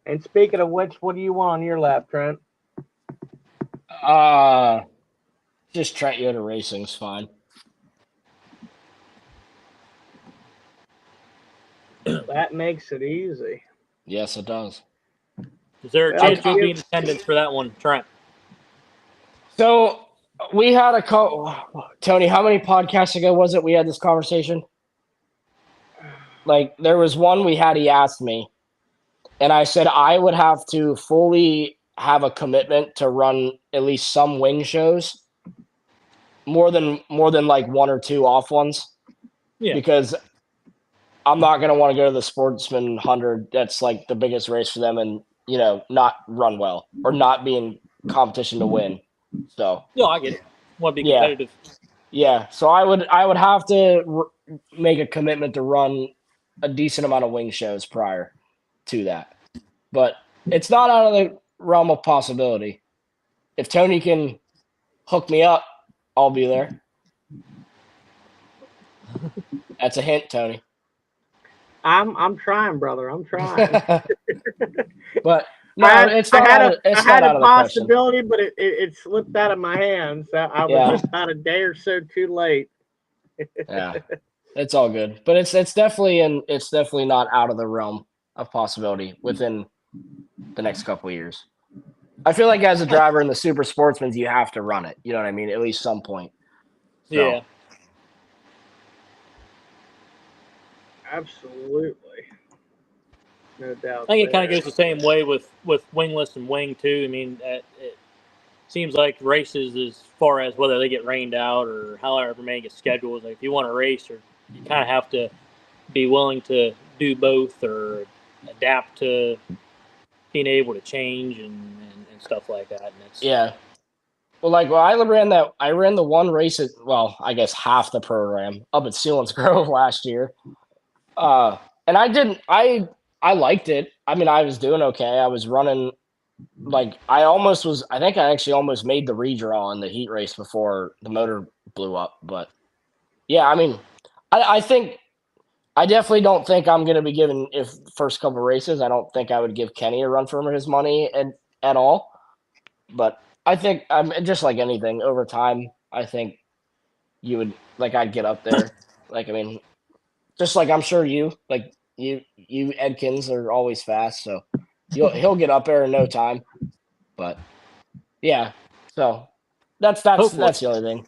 And speaking of which, what do you want on your lap, Trent? Just Trent Yoder Racing's fine. That makes it easy. Yes, it does. Is there a chance you'll be in attendance for that one, Trent? So we had a call. Tony, how many podcasts ago was it we had this conversation? Like, there was one we had, he asked me, and I said I would have to fully have a commitment to run at least some wing shows, more than like one or two off ones. Yeah. Because I'm not going to want to go to the Sportsman 100. That's like the biggest race for them, and not run well or not be in competition to win. So no, I get it. Want to be competitive. Yeah. So I would have to make a commitment to run a decent amount of wing shows prior to that, but it's not out of the realm of possibility. If Tony can hook me up, I'll be there. That's a hint, Tony. I'm trying, brother. I'm trying. But no, it's not out of the question. I had a possibility, but it slipped out of my hands. I was just about a day or so too late. Yeah, it's all good. But it's definitely not out of the realm of possibility within the next couple of years. I feel like as a driver in the Super Sportsman, you have to run it. You know what I mean? At least some point. So. Yeah. Absolutely. No doubt. I think it kind of goes the same way with wingless and wing too. I mean, it seems like races, as far as whether they get rained out or however many get scheduled, like if you want to race, or you kind of have to be willing to do both or adapt to being able to change and stuff like that. And it's, Well, I ran the one race at, well, I guess half the program up at Sealands Grove last year. And I liked it. I mean, I was doing okay. I was running, I think I actually almost made the redraw in the heat race before the motor blew up. But yeah, I mean, I definitely don't think I'm going to be giving, if first couple races, I don't think I would give Kenny a run for his money at all. But I think I'm just like anything over time. I think you would, I'd get up there. I mean, just like I'm sure you Edkins are always fast, so he'll get up there in no time. But yeah, so that's the only thing.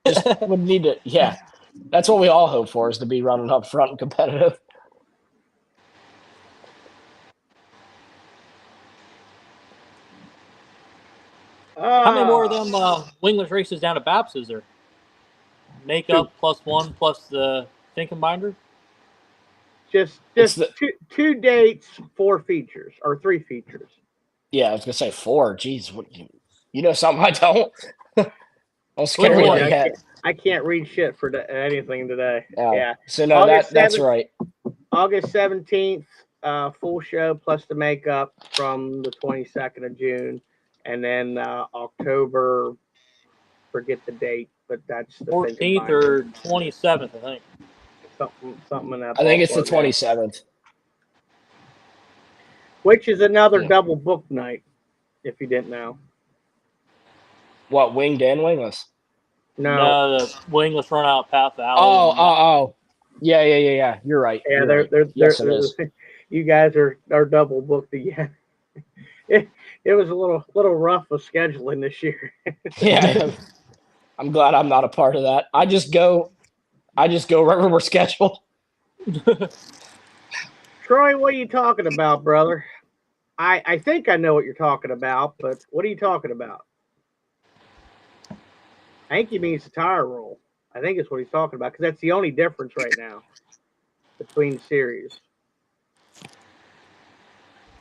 Just would need to, that's what we all hope for, is to be running up front and competitive. How many more of them wingless races down at Baps is there? Makeup +1 plus the thinking binder? Just two dates, 4 features, or 3 features. Yeah, I was gonna say 4. Jeez, what you know something I don't. Don't scare me Literally, yet. I can't read shit for anything today. Oh. Yeah. So no, August that's 7th. right. August 17th, full show plus the makeup from the 22nd of June. And then October, forget the date, but that's the 14th or 27th, I think. something in that I think it's the ballpark, 27th. which is another Yeah. double book night, if you didn't know. What, winged and wingless? No. The wingless run out Path Valley. Oh. Yeah. You're right. Yeah, You're right. Yes, it is. You guys are double booked again. It was a little rough with scheduling this year. Yeah. I'm glad I'm not a part of that. I just go wherever we're scheduled. Troy, what are you talking about, brother? I think I know what you're talking about, but what are you talking about? I think he means the tire roll. I think it's what he's talking about because that's the only difference right now between series. Is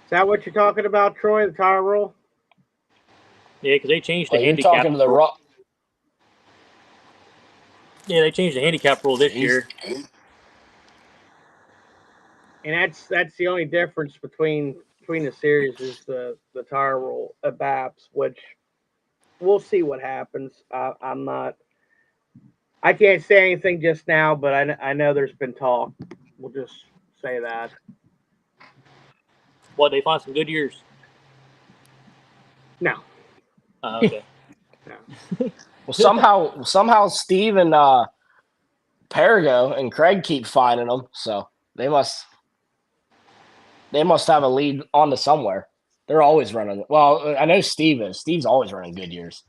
that what you're talking about, Troy? The tire roll? Yeah, because they changed the You're handicap. talking to the rule. Yeah, they changed the handicap rule this year. And that's the only difference between the series is the tire roll at BAPS, which we'll see what happens. I can't say anything just now, but I know there's been talk. We'll just say that. What, they find some good years? No. Okay. No. Well, somehow Steve and Perigo and Craig keep finding them, so they must have a lead on to somewhere. They're always running. Well, I know Steve is. Steve's always running good years.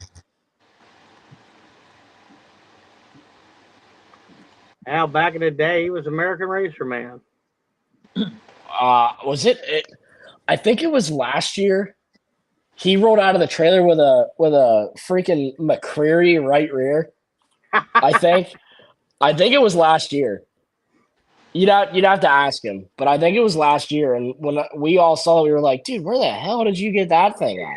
Al, back in the day, he was American Racer Man. Was it? I think it was last year. He rolled out of the trailer with a freaking McCreary right rear. I think it was last year. You'd have to ask him, but I think it was last year. And when we all saw it, we were like, "Dude, where the hell did you get that thing at?"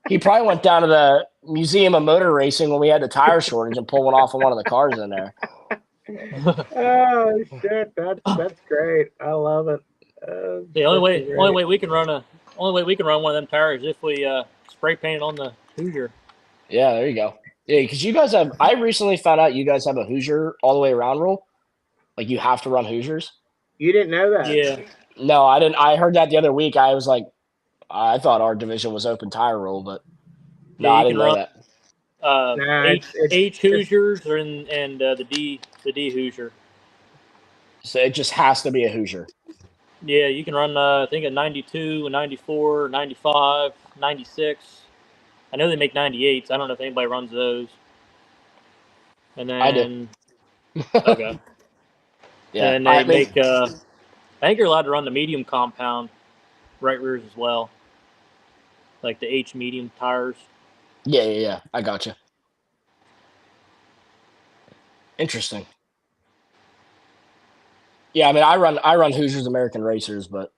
He probably went down to the Museum of Motor Racing when we had the tire shortage and pulled one off of one of the cars in there. Oh shit, that's great. I love it. The only way we can run one of them tires is if we spray paint it on the Hoosier. Yeah, there you go. Yeah, because you guys have. I recently found out you guys have a Hoosier all the way around rule. Like you have to run Hoosiers. You didn't know that? Yeah. No, I didn't. I heard that the other week. I was like, I thought our division was open tire rule, but no, I didn't know that. H Hoosiers and the D Hoosier. So it just has to be a Hoosier. Yeah, you can run, I think, a 92, a 94, 95, 96. I know they make 98s. I don't know if anybody runs those. And then I do. Okay. Yeah, and they make. I think you're allowed to run the medium compound right rears as well, like the H medium tires. Yeah. I got you. Interesting. Yeah, I mean, I run Hoosiers American Racers, but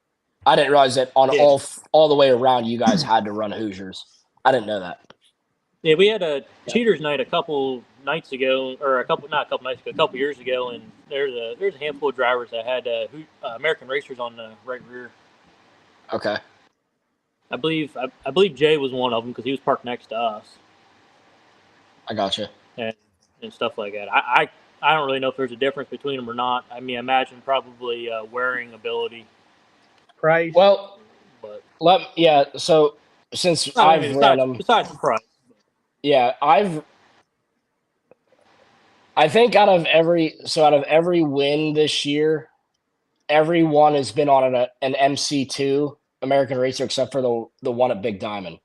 I didn't realize that on all the way around, you guys had to run Hoosiers. I didn't know that. Yeah, we had a cheaters night a couple nights ago, or a couple years ago, and there's a handful of drivers that had American Racers on the right rear. Okay. I believe Jay was one of them because he was parked next to us. I got you. And stuff like that. I don't really know if there's a difference between them or not. I mean, I imagine probably wearing ability. Price. Well, but so since I've ran them, besides the price. Yeah, I think out of every win this year, everyone has been on an MC2 American Racer except for the one at Big Diamond.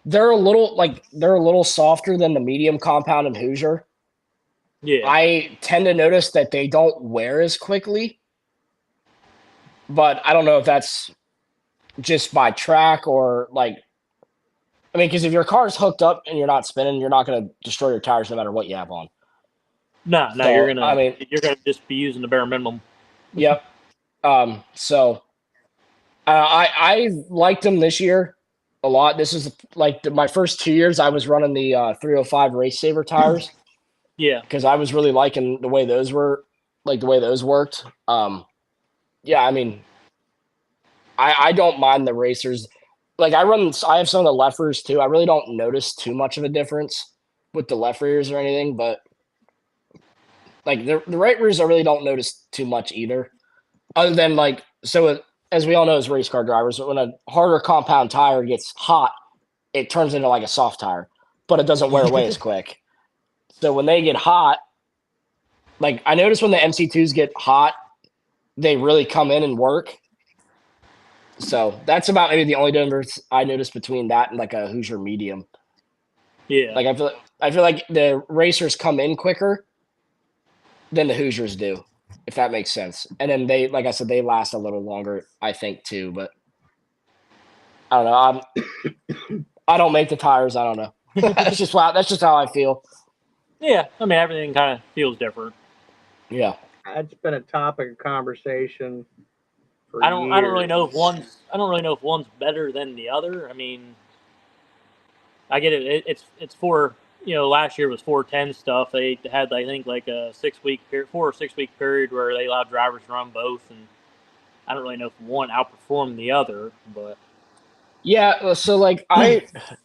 They're a little softer than the medium compound and Hoosier. Yeah. I tend to notice that they don't wear as quickly, but I don't know if that's just by track or because if your car's hooked up and you're not spinning, you're not going to destroy your tires no matter what you have on. No, so, you're gonna just be using the bare minimum. Yep. So I liked them this year. a lot. This is like my first 2 years. I was running the 305 Race Saver tires Yeah. because I was really liking the way those were, like the way those worked. Yeah, I mean, I don't mind the racers. Like I have some of the left rears too. I really don't notice too much of a difference with the left rears or anything, but like the right rears, I really don't notice too much either. Other than like, so as we all know as race car drivers, when a harder compound tire gets hot, it turns into like a soft tire, but it doesn't wear away as quick. So when they get hot, like I notice when the MC2s get hot, they really come in and work. So that's about maybe the only difference I noticed between that and like a Hoosier medium. Yeah. Like I feel like the racers come in quicker than the Hoosiers do, if that makes sense. And then they, like I said, they last a little longer, I think too. But I don't know. I don't make the tires. I don't know. That's just how I feel. Yeah. I mean, everything kind of feels different. Yeah. That's been a topic of conversation for I don't really years. know if one's better than the other. I mean, I get it. It's for, last year was 410 stuff. They had, I think, like a 4 or 6 week period where they allowed drivers to run both, and I don't really know if one outperformed the other, but Yeah. So like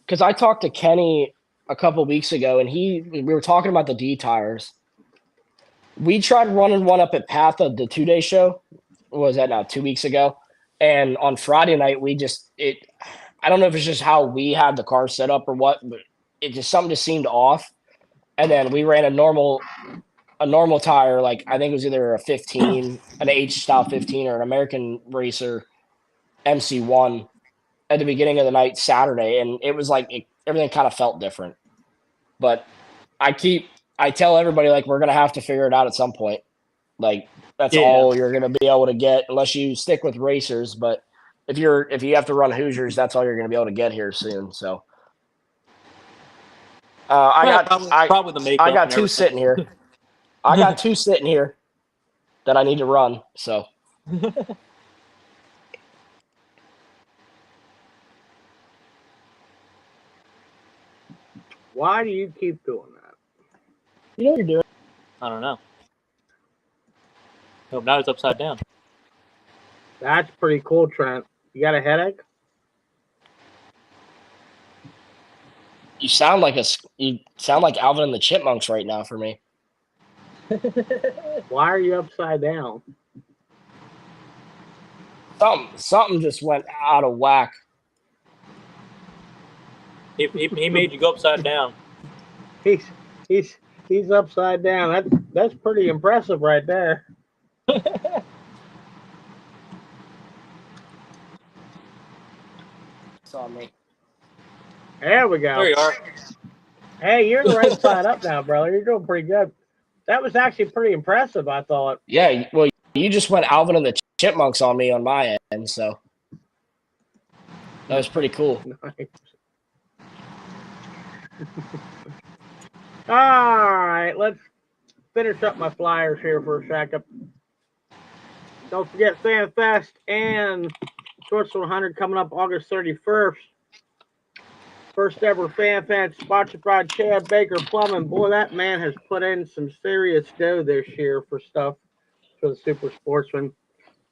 because I talked to Kenny a couple weeks ago, and we were talking about the D tires. We tried running one up at Patha, the 2-day show. What was that now? 2 weeks ago. And on Friday night, I don't know if it's just how we had the car set up or what, but something just seemed off. And then we ran a normal tire, like I think it was either a 15, an H style 15 or an American Racer MC1 at the beginning of the night Saturday. And it was like everything kind of felt different. But I tell everybody like we're gonna have to figure it out at some point. Like that's yeah. all you're gonna be able to get unless you stick with racers. But if you have to run Hoosiers, that's all you're gonna be able to get here soon. So probably the makeup. I got two sitting here. I got two sitting here that I need to run. So Why do you keep doing that? you know what you're doing. I don't know. Oh, now it's upside down. That's pretty cool, Trent. You got a headache? You sound like Alvin and the Chipmunks right now for me. Why are you upside down? Something just went out of whack. He made you go upside down. He's upside down. That's pretty impressive right there. Saw me. There we go. There you are. Hey, you're the right side up now, brother. You're doing pretty good. That was actually pretty impressive, I thought. Yeah, well, you just went Alvin and the Chipmunks on me on my end, so that was pretty cool. Nice. All right, let's finish up my flyers here for a second. Don't forget FanFest and Shorts 100 coming up August 31st. First ever FanFest sponsored by Chad Baker Plumbing. Boy, that man has put in some serious dough this year for stuff for the Super Sportsman.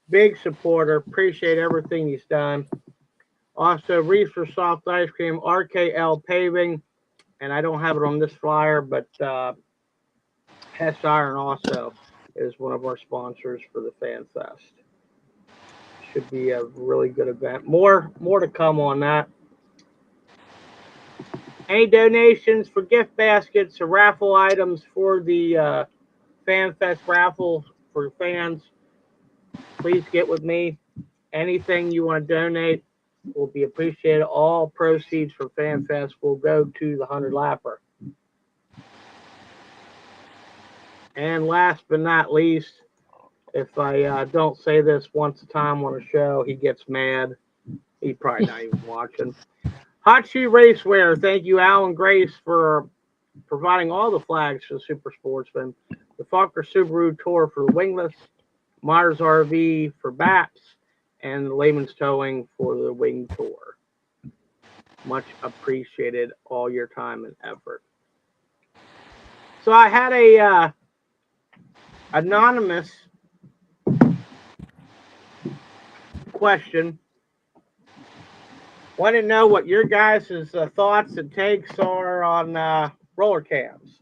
Big supporter. Appreciate everything he's done. Also, Reefer Soft Ice Cream, RKL Paving, and I don't have it on this flyer, but Hess Iron also is one of our sponsors for the FanFest. Should be a really good event. More to come on that. Any donations for gift baskets or raffle items for the FanFest raffle for fans, please get with me. Anything you want to donate will be appreciated. All proceeds from FanFest will go to the 100 Lapper. And last but not least, if I don't say this once a time on a show, he gets mad. He's probably not even watching. Hot Shoe Racewear. Thank you, Alan Grace, for providing all the flags for the Super Sportsman. The Falker Subaru Tour for the Wingless. Myers RV for BAPS. And the Layman's Towing for the Wing Tour. Much appreciated, all your time and effort. So I had a anonymous question. Want to know what your guys' thoughts and takes are on roller cams.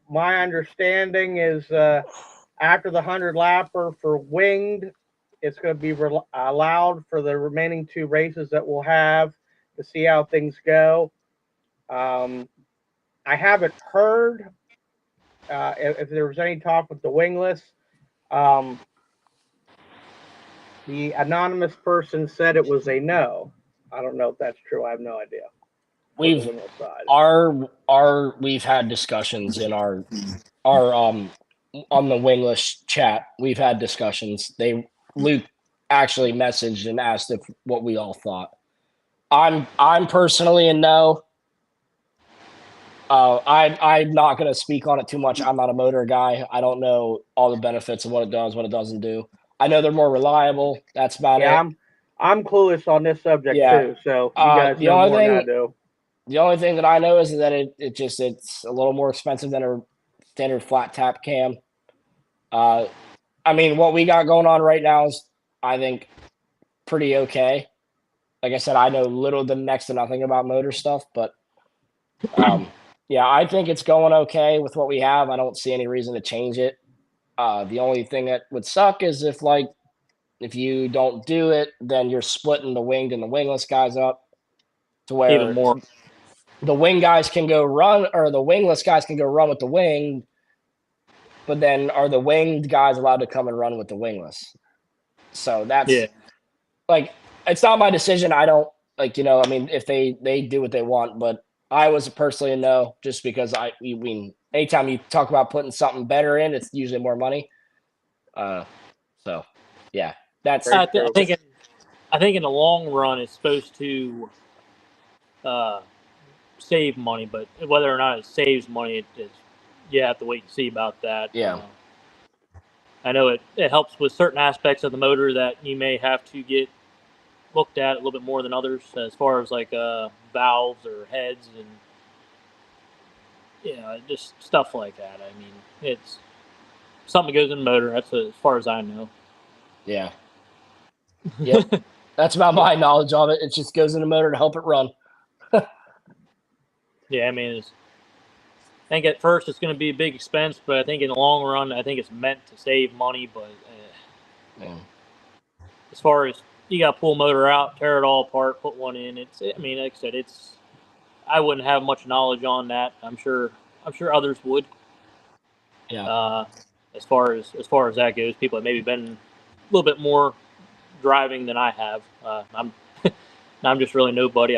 My understanding is after the 100 lapper for winged, it's going to be allowed for the remaining 2 races that we'll have to see how things go. I haven't heard if there was any talk with the wingless. The anonymous person said it was a no. I don't know if that's true. I have no idea. We've had discussions in our on the wingless chat. We've had discussions. Luke actually messaged and asked if what we all thought. I'm personally a no. I'm not going to speak on it too much. I'm not a motor guy. I don't know all the benefits of what it does, what it doesn't do. I know they're more reliable. That's about it. I'm clueless on this subject too. So you guys know more than I do. The only thing that I know is that it's a little more expensive than a standard flat tap cam. I mean, what we got going on right now is, I think, pretty okay. Like I said, I know little to next to nothing about motor stuff, but yeah, I think it's going okay with what we have. I don't see any reason to change it. The only thing that would suck is if you don't do it, then you're splitting the winged and the wingless guys up to where even more. The wing guys can go run, or the wingless guys can go run with the wing, but then are the winged guys allowed to come and run with the wingless? So that's like, it's not my decision. I don't I mean, if they do what they want, but I was personally a no, just because anytime you talk about putting something better in, it's usually more money. So yeah, that's. I think in the long run, it's supposed to save money, but whether or not it saves money, you have to wait and see about that. Yeah. I know it helps with certain aspects of the motor that you may have to get looked at a little bit more than others, as far as like valves or heads and just stuff like that. I mean, it's something that goes in the motor. That's as far as I know. Yeah. Yep. That's about my knowledge of it. It just goes in the motor to help it run. Yeah, I mean, I think at first it's going to be a big expense, but I think in the long run, I think it's meant to save money. But as far as you got to pull a motor out, tear it all apart, put one in, I mean, like I said, I wouldn't have much knowledge on that. I'm sure others would. Yeah. As far as that goes, people have maybe been a little bit more driving than I have. I'm just really nobody.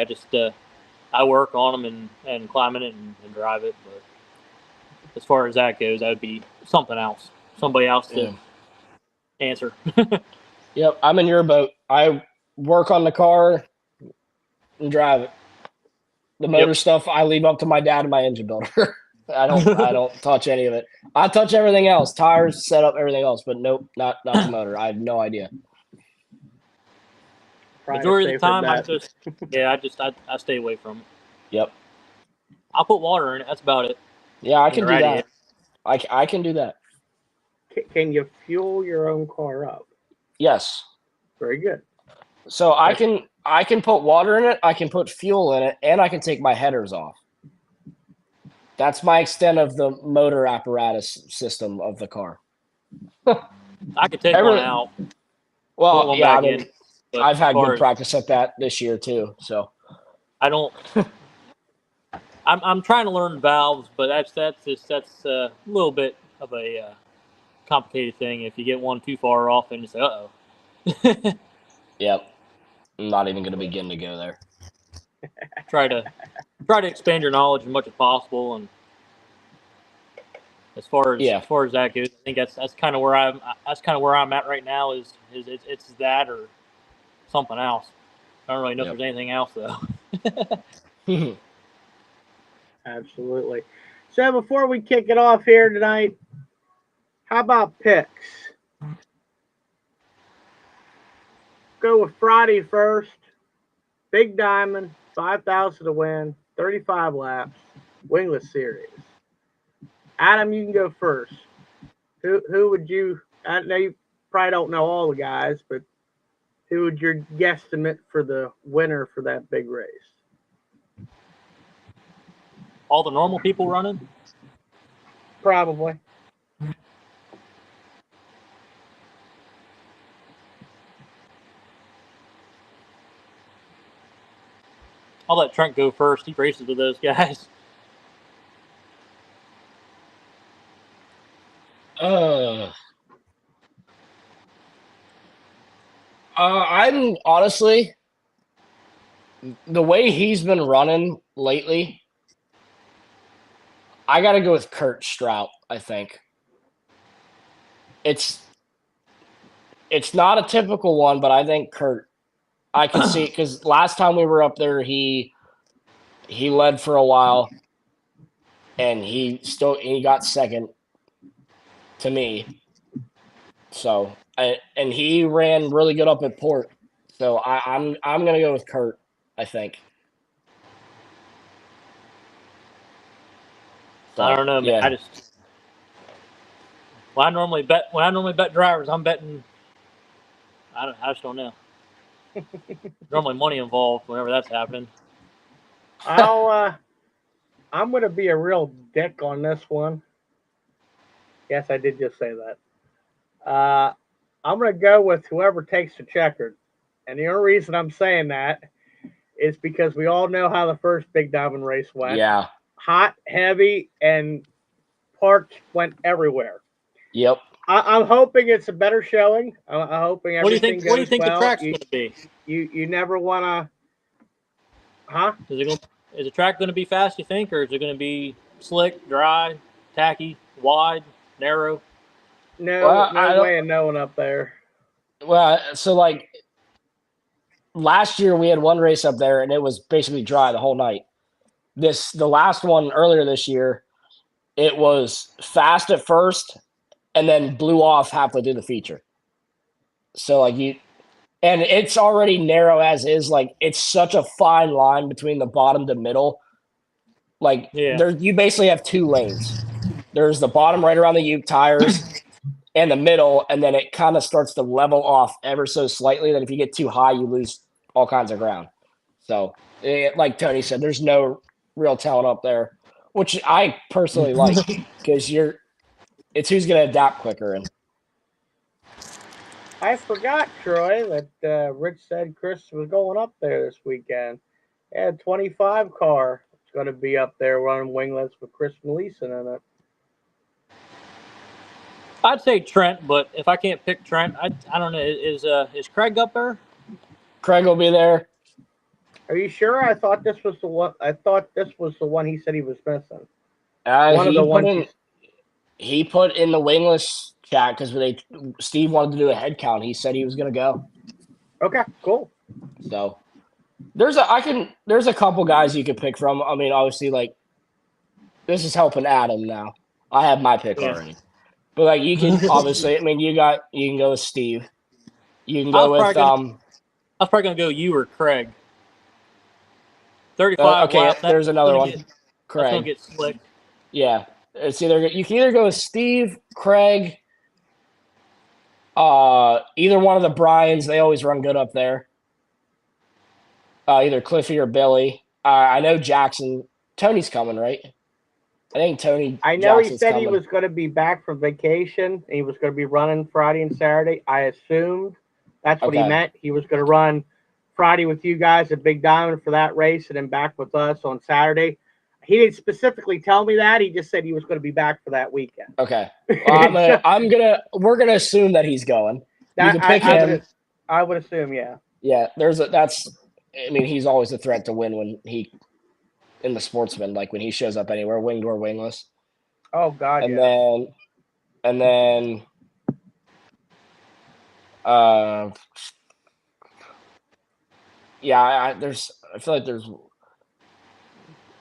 I work on them and climb in it and drive it. But as far as that goes, that would be something else. Somebody else to answer. Yep, I'm in your boat. I work on the car and drive it. The motor stuff I leave up to my dad and my engine builder. I don't touch any of it. I touch everything else, tires, setup, everything else, but nope, not the motor. I have no idea. Majority of the time, I stay away from it. Yep. I'll put water in it. That's about it. Yeah, I can do that. I can do that. Can you fuel your own car up? Yes. Very good. So I can put water in it, I can put fuel in it, and I can take my headers off. That's my extent of the motor apparatus system of the car. I could take one out. Well, yeah, I mean, I've had good practice at that this year too. So I don't. I'm trying to learn valves, but that's a little bit of a complicated thing. If you get one too far off, and you say, "Uh oh." Yep. I'm not even going to begin to go there. Try to expand your knowledge as much as possible, and as far as that goes, I think that's kind of where I'm at right now. Is it's that or something else. I don't really know if there's anything else though. Absolutely. So before we kick it off here tonight, how about picks? Go with Friday first. Big Diamond, 5,000 to win, 35 laps, wingless series. Adam, you can go first. Who would you? I know you probably don't know all the guys, but who would your guesstimate for the winner for that big race? All the normal people running? Probably. I'll let Trent go first. He races with those guys. I'm honestly, the way he's been running lately, I got to go with Kurt Strout, I think. It's not a typical one, but I think Kurt, I can see, because last time we were up there, he led for a while, and he got second to me. So, and he ran really good up at Port. So I'm gonna go with Kurt, I think. So, I don't know, man. yeah. When I normally bet drivers, I'm betting. I just don't know. Normally money involved whenever that's happening. I'm going to be a real dick on this one. Yes, I did just say that. I'm going to go with whoever takes the checkered. And the only reason I'm saying that is because we all know how the first Big Diamond race went. Yeah. Hot, heavy, and parts went everywhere. Yep. I'm hoping it's a better showing. I'm hoping everything goes well. What do you think the track's going to be? You never want to... Huh? Is the track going to be fast, you think? Or is it going to be slick, dry, tacky, wide, narrow? No way of knowing up there. Well, so like last year we had one race up there and it was basically dry the whole night. The last one earlier this year, it was fast at first and then blew off halfway through the feature. So and it's already narrow as is. Like it's such a fine line between the bottom to middle. Like you basically have two lanes. There's the bottom right around the Uke tires and the middle, and then it kind of starts to level off ever so slightly. That if you get too high, you lose all kinds of ground. So, like Tony said, there's no real talent up there, which I personally like because it's who's going to adapt quicker. And I forgot, Troy, that Rich said Chris was going up there this weekend. He had a 25 car. It's going to be up there running winglets with Chris Meleson in it. I'd say Trent, but if I can't pick Trent, I don't know. Is Craig up there? Craig will be there. Are you sure? I thought this was the one. He said he was missing. One of the ones he put in the wingless chat because Steve wanted to do a head count. He said he was going to go. Okay, cool. So there's a couple guys you could pick from. I mean, obviously, like this is helping Adam now. I have my pick already. But like you can obviously, I mean, you can go with Steve. You can go with I was probably gonna go you or Craig. 35. Okay, laps, there's another one. Craig. That's gonna get slick. Yeah, you can either go with Steve, Craig, either one of the Bryans. They always run good up there. Either Cliffy or Billy. I know Jackson. Tony's coming, right? I think Tony. I know Jackson's he said coming. he was going to be back from vacation. And he was going to be running Friday and Saturday. I assumed that's what he meant. He was going to run Friday with you guys at Big Diamond for that race, and then back with us on Saturday. He didn't specifically tell me that. He just said he was going to be back for that weekend. Okay. Well, we're gonna assume that he's going. You can pick him. I would assume, yeah. Yeah. I mean, he's always a threat to win when he. In the Sportsman, like when he shows up anywhere, winged or wingless. Oh God! And then, I feel like there's.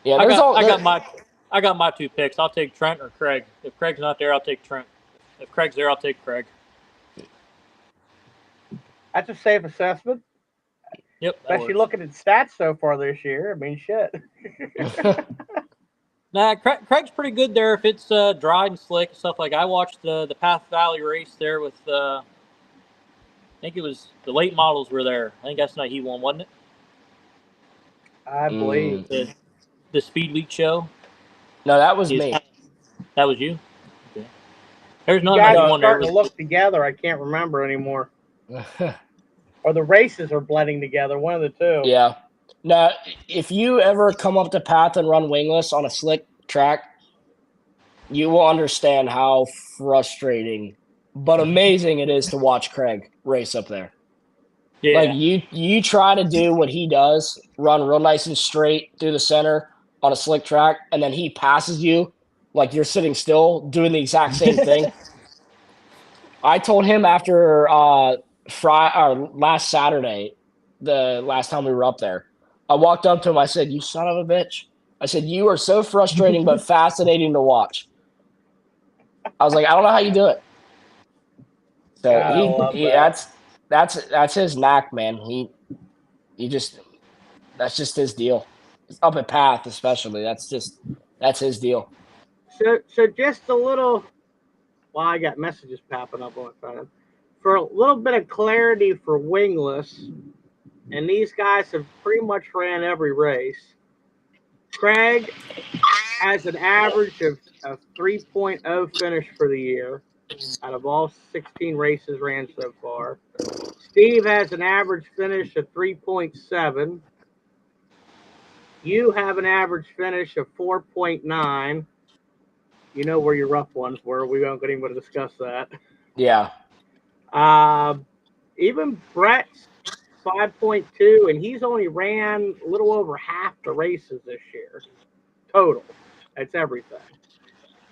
Yeah, I got my two picks. I'll take Trent or Craig. If Craig's not there, I'll take Trent. If Craig's there, I'll take Craig. That's a safe assessment. Yep. Especially looking at stats so far this year. I mean, shit. Nah, Craig's pretty good there if it's dry and slick and stuff like. I watched the Path Valley race there with. I think it was the late models were there. I think that's night he won, wasn't it? I believe. The Speed Week show. No, that was me. That was you. Okay. There's none You guys that you are won there. starting to look together. I can't remember anymore. Or the races are blending together. One of the two. Yeah. Now, if you ever come up to Path and run wingless on a slick track, you will understand how frustrating but amazing it is to watch Craig race up there. Yeah. Like you try to do what he does, run real nice and straight through the center on a slick track, and then he passes you like you're sitting still doing the exact same thing. I told him after last Saturday, the last time we were up there, I walked up to him. I said, "You son of a bitch." I said, "You are so frustrating but fascinating to watch." I was like, "I don't know how you do it." So that's his knack, man. That's just his deal. It's up at Path, especially. That's his deal. So just a little. Well, I got messages popping up on my phone. For a little bit of clarity for wingless, and these guys have pretty much ran every race. Craig has an average of 3.0 finish for the year out of all 16 races ran so far. Steve has an average finish of 3.7. You have an average finish of 4.9. You know where your rough ones were. We won't even going to discuss that. Yeah. Even Brett's 5.2, and he's only ran a little over half the races this year total. That's everything.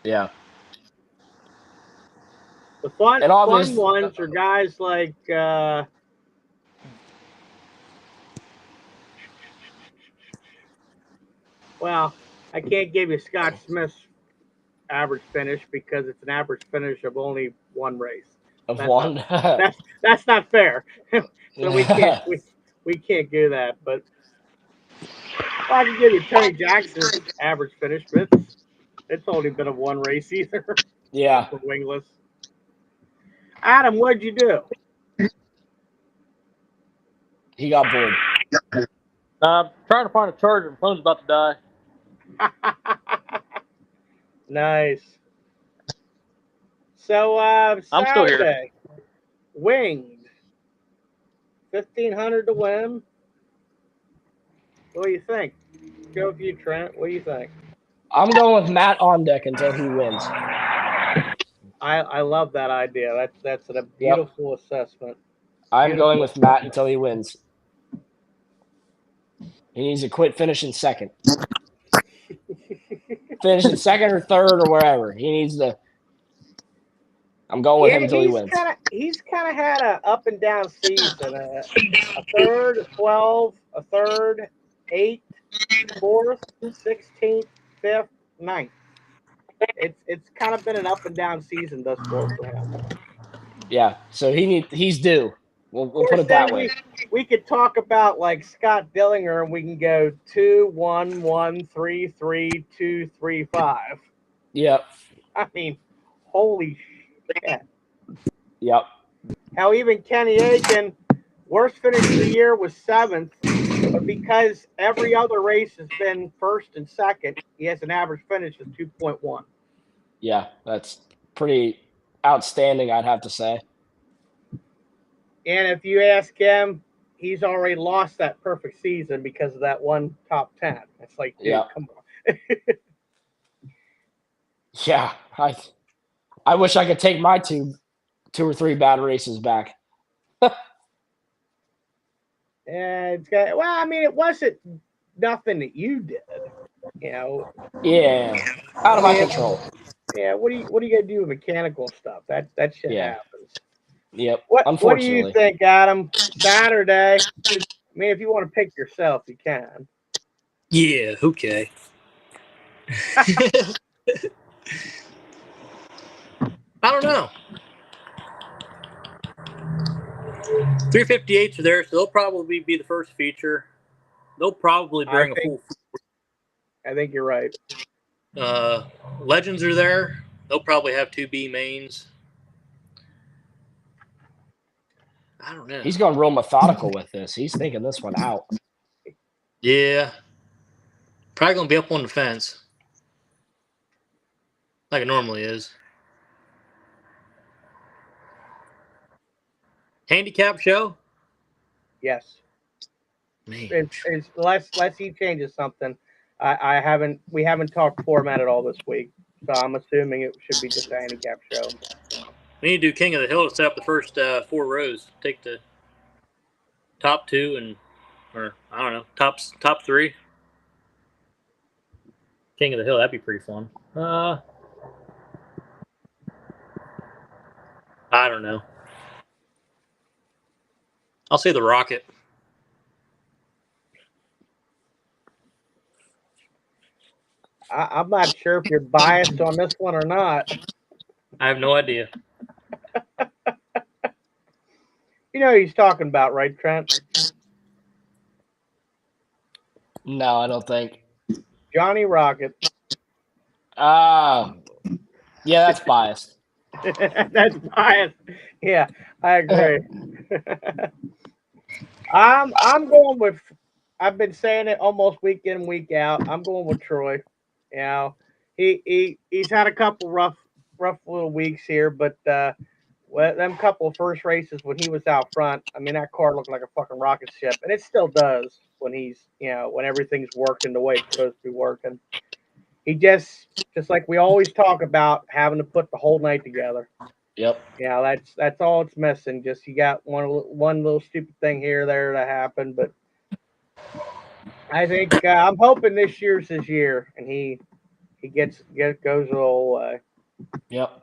Yeah. The fun ones are guys like well, I can't give you Scott Smith's average finish because it's an average finish of only one race. That's not fair. So we can't do that. But I can give you Tony Jackson's average finish, but it's only been a one race either. Yeah. For wingless. Adam, what'd you do? He got bored. I'm trying to find a charger. My phone's about to die. Nice. So I'm still here. Saturday, winged, 1,500 to win. What do you think? Go with you, Trent. What do you think? I'm going with Matt on deck until he wins. I love that idea. That's a beautiful assessment. I'm going with Matt until he wins. He needs to quit finishing second. Finishing second or third or wherever. He needs to. I'm going with him until he wins. He's kind of had an up and down season. A third, 12, a third, 8, 4th, 16th, 5th, 9th. It's kind of been an up and down season thus far for him. Yeah, so he's due. We'll put it that way. We could talk about like Scott Dillinger, and we can go 2, 1, 1, 3, 3, 2, 3, 5. Yep. I mean, holy shit. Yep. How even Kenny Aiken, worst finish of the year was 7th, but because every other race has been 1st and 2nd, he has an average finish of 2.1. Yeah, that's pretty outstanding, I'd have to say. And if you ask him, he's already lost that perfect season because of that one top 10. It's like, dude, come on. Yeah, I wish I could take my two or three bad races back. And it wasn't nothing that you did, you know. Yeah, out of my control. Yeah, what are you gonna do with mechanical stuff? That shit happens. Yep. What do you think, Adam? Saturday. I mean, if you want to pick yourself, you can. Yeah. Okay. I don't know. 358s are there, so they'll probably be the first feature. They'll probably bring a full. I think you're right. Legends are there. They'll probably have 2B mains. I don't know. He's going real methodical with this. He's thinking this one out. Yeah. Probably going to be up on the fence. Like it normally is. Handicap show? Yes. Man. It's unless he changes something. We haven't talked format at all this week, so I'm assuming it should be just a handicap show. We need to do King of the Hill to set up the first 4 rows. Take the top 2 or I don't know, top 3. King of the Hill, that'd be pretty fun. I don't know. I'll say the Rocket. I'm not sure if you're biased on this one or not. I have no idea. You know who he's talking about, right, Trent? No, I don't think. Johnny Rocket. Yeah, that's biased. That's biased. Yeah, I agree. I'm going with. I've been saying it almost week in, week out. I'm going with Troy. You know, he's had a couple rough little weeks here, but them couple of first races when he was out front, I mean that car looked like a fucking rocket ship, and it still does when he's when everything's working the way it's supposed to be working. He just like we always talk about having to put the whole night together. Yep. Yeah, that's all it's missing. Just you got one little stupid thing here or there that happened, but I think I'm hoping this year's his year, and he goes the whole way. Yep.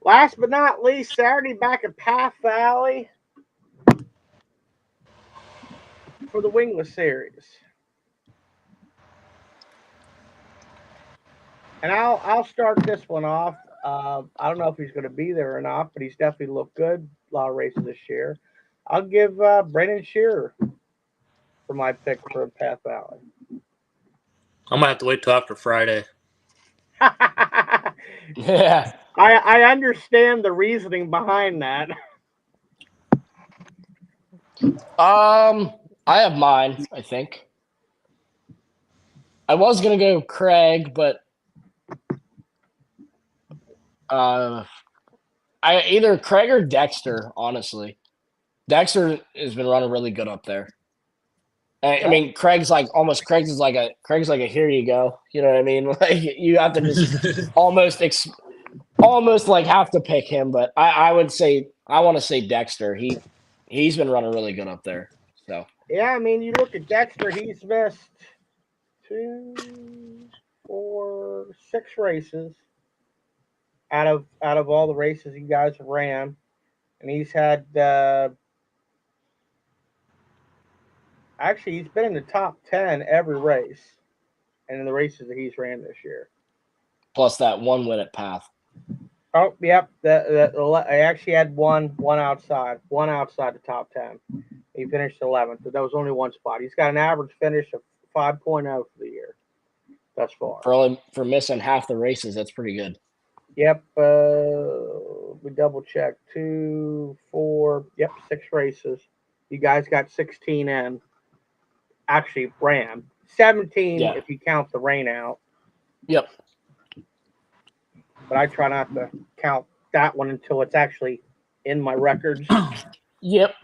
Last but not least, Saturday back at Path Valley for the Wingless Series, and I'll start this one off. I don't know if he's going to be there or not, but he's definitely looked good. A lot of races this year. I'll give Brendan Shearer for my pick for Path Valley. I'm gonna have to wait till after Friday. Yeah. I understand the reasoning behind that. I have mine, I think. I was gonna go Craig, but either Craig or Dexter, honestly. Dexter has been running really good up there. I mean, Craig's like a here you go. You know what I mean? Like you have to just almost like have to pick him. But I want to say Dexter. He's been running really good up there. So yeah, I mean, you look at Dexter. He's missed 2, 4, 6 races out of all the races you guys have ran, and he's had actually he's been in the top 10 every race, and in the races that he's ran this year. plus that one win at Path. Oh, yep. I actually had one outside the top 10. He finished 11th, but that was only one spot. He's got an average finish of 5.0 for the year thus far. For missing half the races, that's pretty good. Yep. We double checked 2, 4. Yep, 6 races. You guys got 16 in. Actually, ran 17 if you count the rain out. Yep. But I try not to count that one until it's actually in my records. Yep.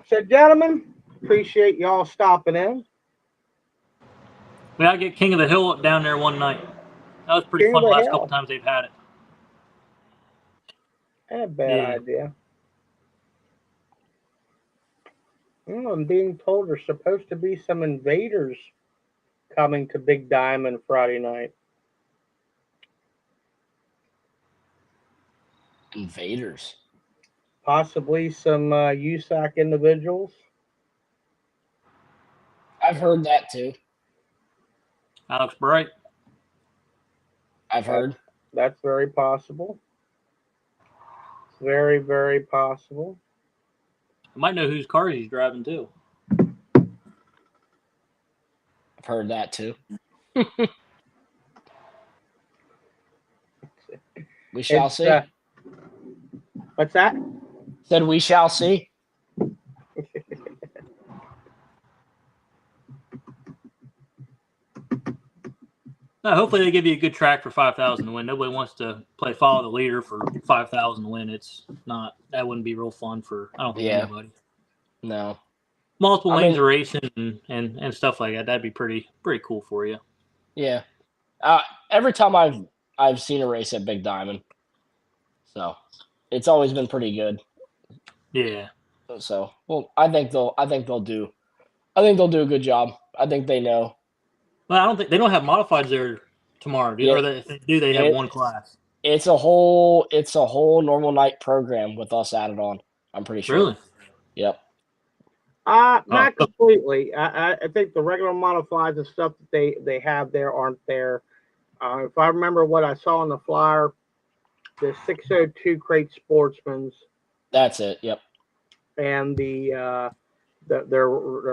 So, gentlemen, appreciate y'all stopping in. We gotta get King of the Hill down there one night. That was pretty fun the last couple times they've had it. Not a bad idea. I'm being told there's supposed to be some invaders coming to Big Diamond Friday night. Invaders. Possibly some USAC individuals. I've heard that too. That looks bright. I've heard. That's very possible. Very, very possible. I might know whose car he's driving too. I've heard that too. We shall It's, see. What's that? Said we shall see. Hopefully they give you a good track for 5,000 to win. Nobody wants to play follow the leader for 5,000 to win. It's not. That wouldn't be real fun for I don't think anybody. No. Multiple lanes of racing and stuff like that. That'd be pretty cool for you. Yeah. Every time I've seen a race at Big Diamond, so it's always been pretty good. Yeah. So I think they'll do a good job. I think they know. Well, I don't think they don't have modifieds there tomorrow, Yeah. or if they do, they have one class. It's a whole normal night program with us added on. I'm pretty sure. Really? Yep. Not completely. I think the regular modifieds and stuff that they have there aren't there. If I remember what I saw on the flyer, the 602 crate Sportsman's. That's it. Yep. And their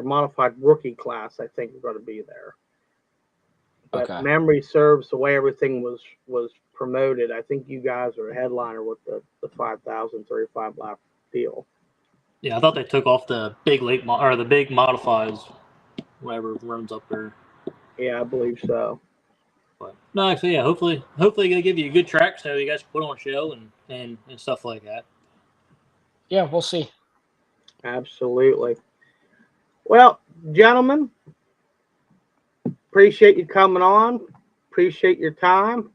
modified rookie class, I think, are going to be there. But memory serves, the way everything was promoted, I think you guys are a headliner with the 5,000 35 lap deal. Yeah, I thought they took off the big late or the big modifieds, whatever runs up there. Yeah, I believe so. But no, actually, yeah. Hopefully they give you a good track so you guys can put on a show and stuff like that. Yeah, we'll see. Absolutely. Well, gentlemen, appreciate you coming on. Appreciate your time.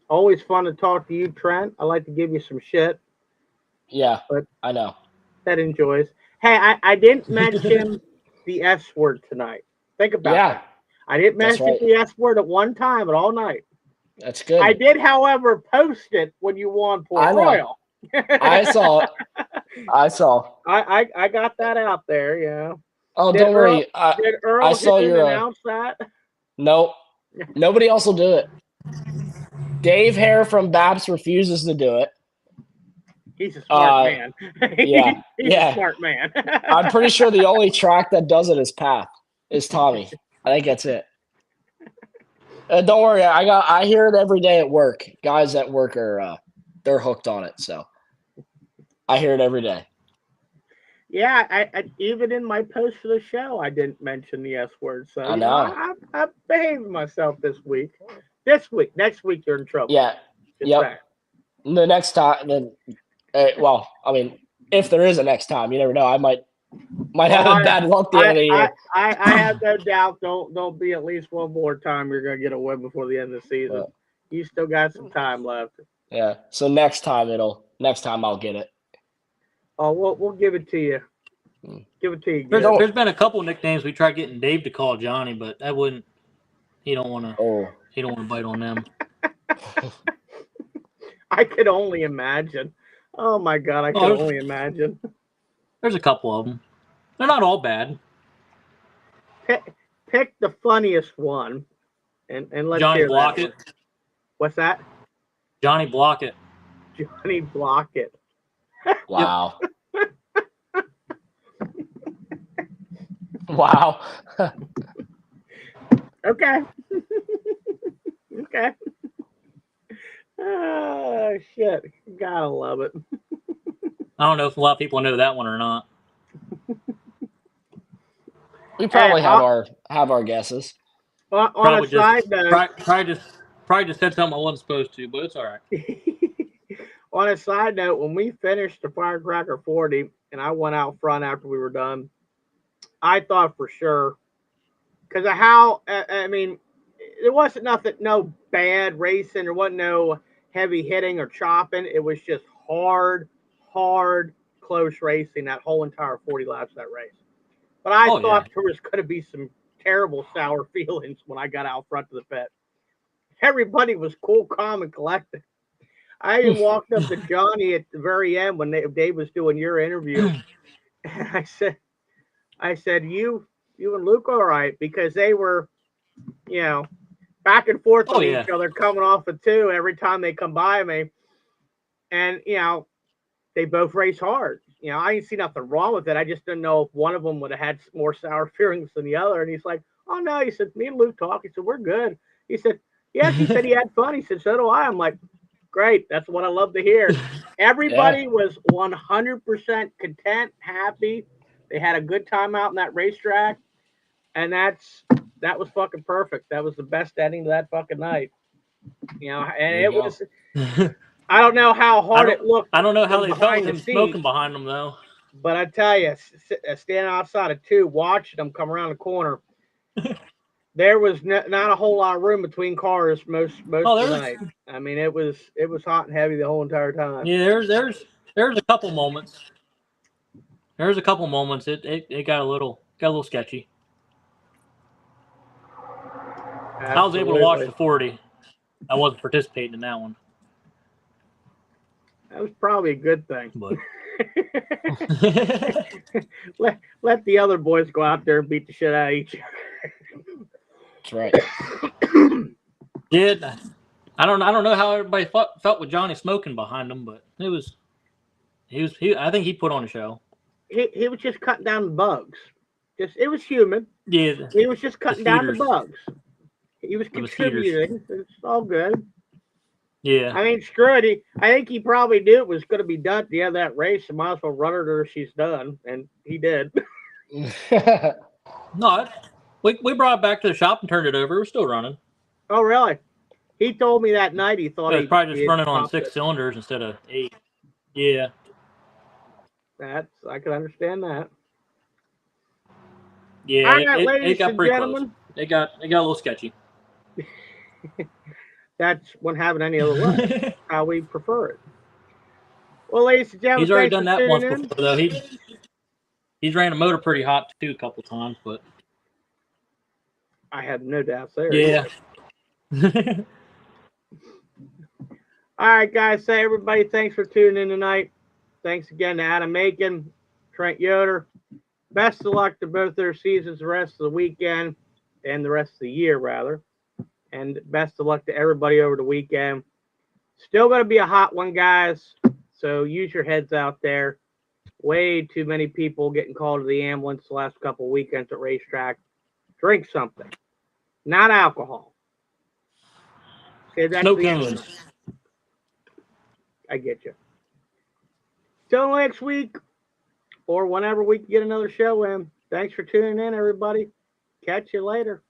Always fun to talk to you, Trent. I like to give you some shit. Yeah, but I know. That enjoys. Hey, I didn't mention the S word tonight. Think about that. I didn't mention the S word at one time at all night. That's good. I did, however, post it when you won Port Royal. I saw. I got that out there, yeah. Oh, don't worry. Did Earl I saw your announce that? Nope. Nobody else will do it. Dave Hare from Babs refuses to do it. He's a smart man. He's a smart man. I'm pretty sure the only track that does it is Path. Is Tommy. I think that's it. Don't worry. I hear it every day at work. Guys at work are they're hooked on it. So I hear it every day. Yeah, I even in my post for the show, I didn't mention the S word. So I know. I behaved myself this week. Next week, you're in trouble. Yeah. Yep. The next time, then. Well, I mean, if there is a next time, you never know. I might have a bad luck the end of the year. I have no doubt. Don't be at least one more time you're gonna get a win before the end of the season. Well, you still got some time left. Yeah. So next time I'll get it. Oh, we'll give it to you. Give it to you. There's been a couple nicknames we tried getting Dave to call Johnny, but that wouldn't. He don't want to. He don't want to bite on them. I could only imagine. Oh my God, I can only imagine. There's a couple of them. They're not all bad. Pick the funniest one, and let's Johnny hear Blockett. What's that? Johnny Blockett. Johnny Blockett. Wow. Wow. Okay. Okay. Oh, shit. Gotta love it. I don't know if a lot of people know that one or not. We probably have our guesses. On a side note, probably just said something I wasn't supposed to, but it's all right. On a side note, when we finished the Firecracker 40 and I went out front after we were done, I thought for sure, because of how, I mean, there wasn't no bad racing. There wasn't no heavy hitting or chopping. It was just hard, close racing that whole entire 40 laps of that race. But I thought there was going to be some terrible sour feelings when I got out front of the pit. Everybody was cool, calm, and collected. I even walked up to Johnny at the very end when Dave was doing your interview. And I said, you and Luke all right? Because they were, back and forth on each other, coming off of two every time they come by me. And, they both race hard. I didn't see nothing wrong with it. I just didn't know if one of them would have had more sour feelings than the other. And he's like, oh, no. He said, me and Luke talked. He said, we're good. He said, yes. He said he had fun. He said, so do I. I'm like, great. That's what I love to hear. Everybody was 100% content, happy. They had a good time out in that racetrack. And that was fucking perfect. That was the best ending to that fucking night. And it was, I don't know how hard it looked. I don't know how they felt with the him smoking behind them, though. But I tell you, standing outside of 2, watching them come around the corner, there was not a whole lot of room between cars most of the night. I mean, it was hot and heavy the whole entire time. Yeah, there's a couple moments. There's a couple moments. It got a little sketchy. Absolutely. I was able to watch the 40. I wasn't participating in that one. That was probably a good thing. But let the other boys go out there and beat the shit out of each other. That's right. Yeah, I don't know how everybody felt with Johnny smoking behind him, but I think he put on a show. He was just cutting down the bugs. It was human. Yeah, he was just cutting down the bugs. He was contributing. It's all good. Yeah. I mean, screw it. I think he probably knew it was going to be done at the end of that race. So might as well run her till she's done. And he did. No, we brought it back to the shop and turned it over. We're still running. Oh, really? He told me that night he thought it was probably just running on 6 cylinders instead of 8. Yeah. I can understand that. Yeah, all right, it got pretty close. It got a little sketchy. That's when having any other way. How we prefer it. Well, ladies and gentlemen, he's already done that once before, though. He's ran a motor pretty hot too a couple times, but I have no doubts there. Yeah. All right, guys. Say everybody, thanks for tuning in tonight. Thanks again to Adam Edkin, Trent Yoder. Best of luck to both their seasons the rest of the weekend and the rest of the year, rather. And best of luck to everybody over the weekend. Still going to be a hot one, guys. So use your heads out there. Way too many people getting called to the ambulance the last couple of weekends at racetrack. Drink something. Not alcohol. No cones. I get you. Till next week or whenever we can get another show in. Thanks for tuning in, everybody. Catch you later.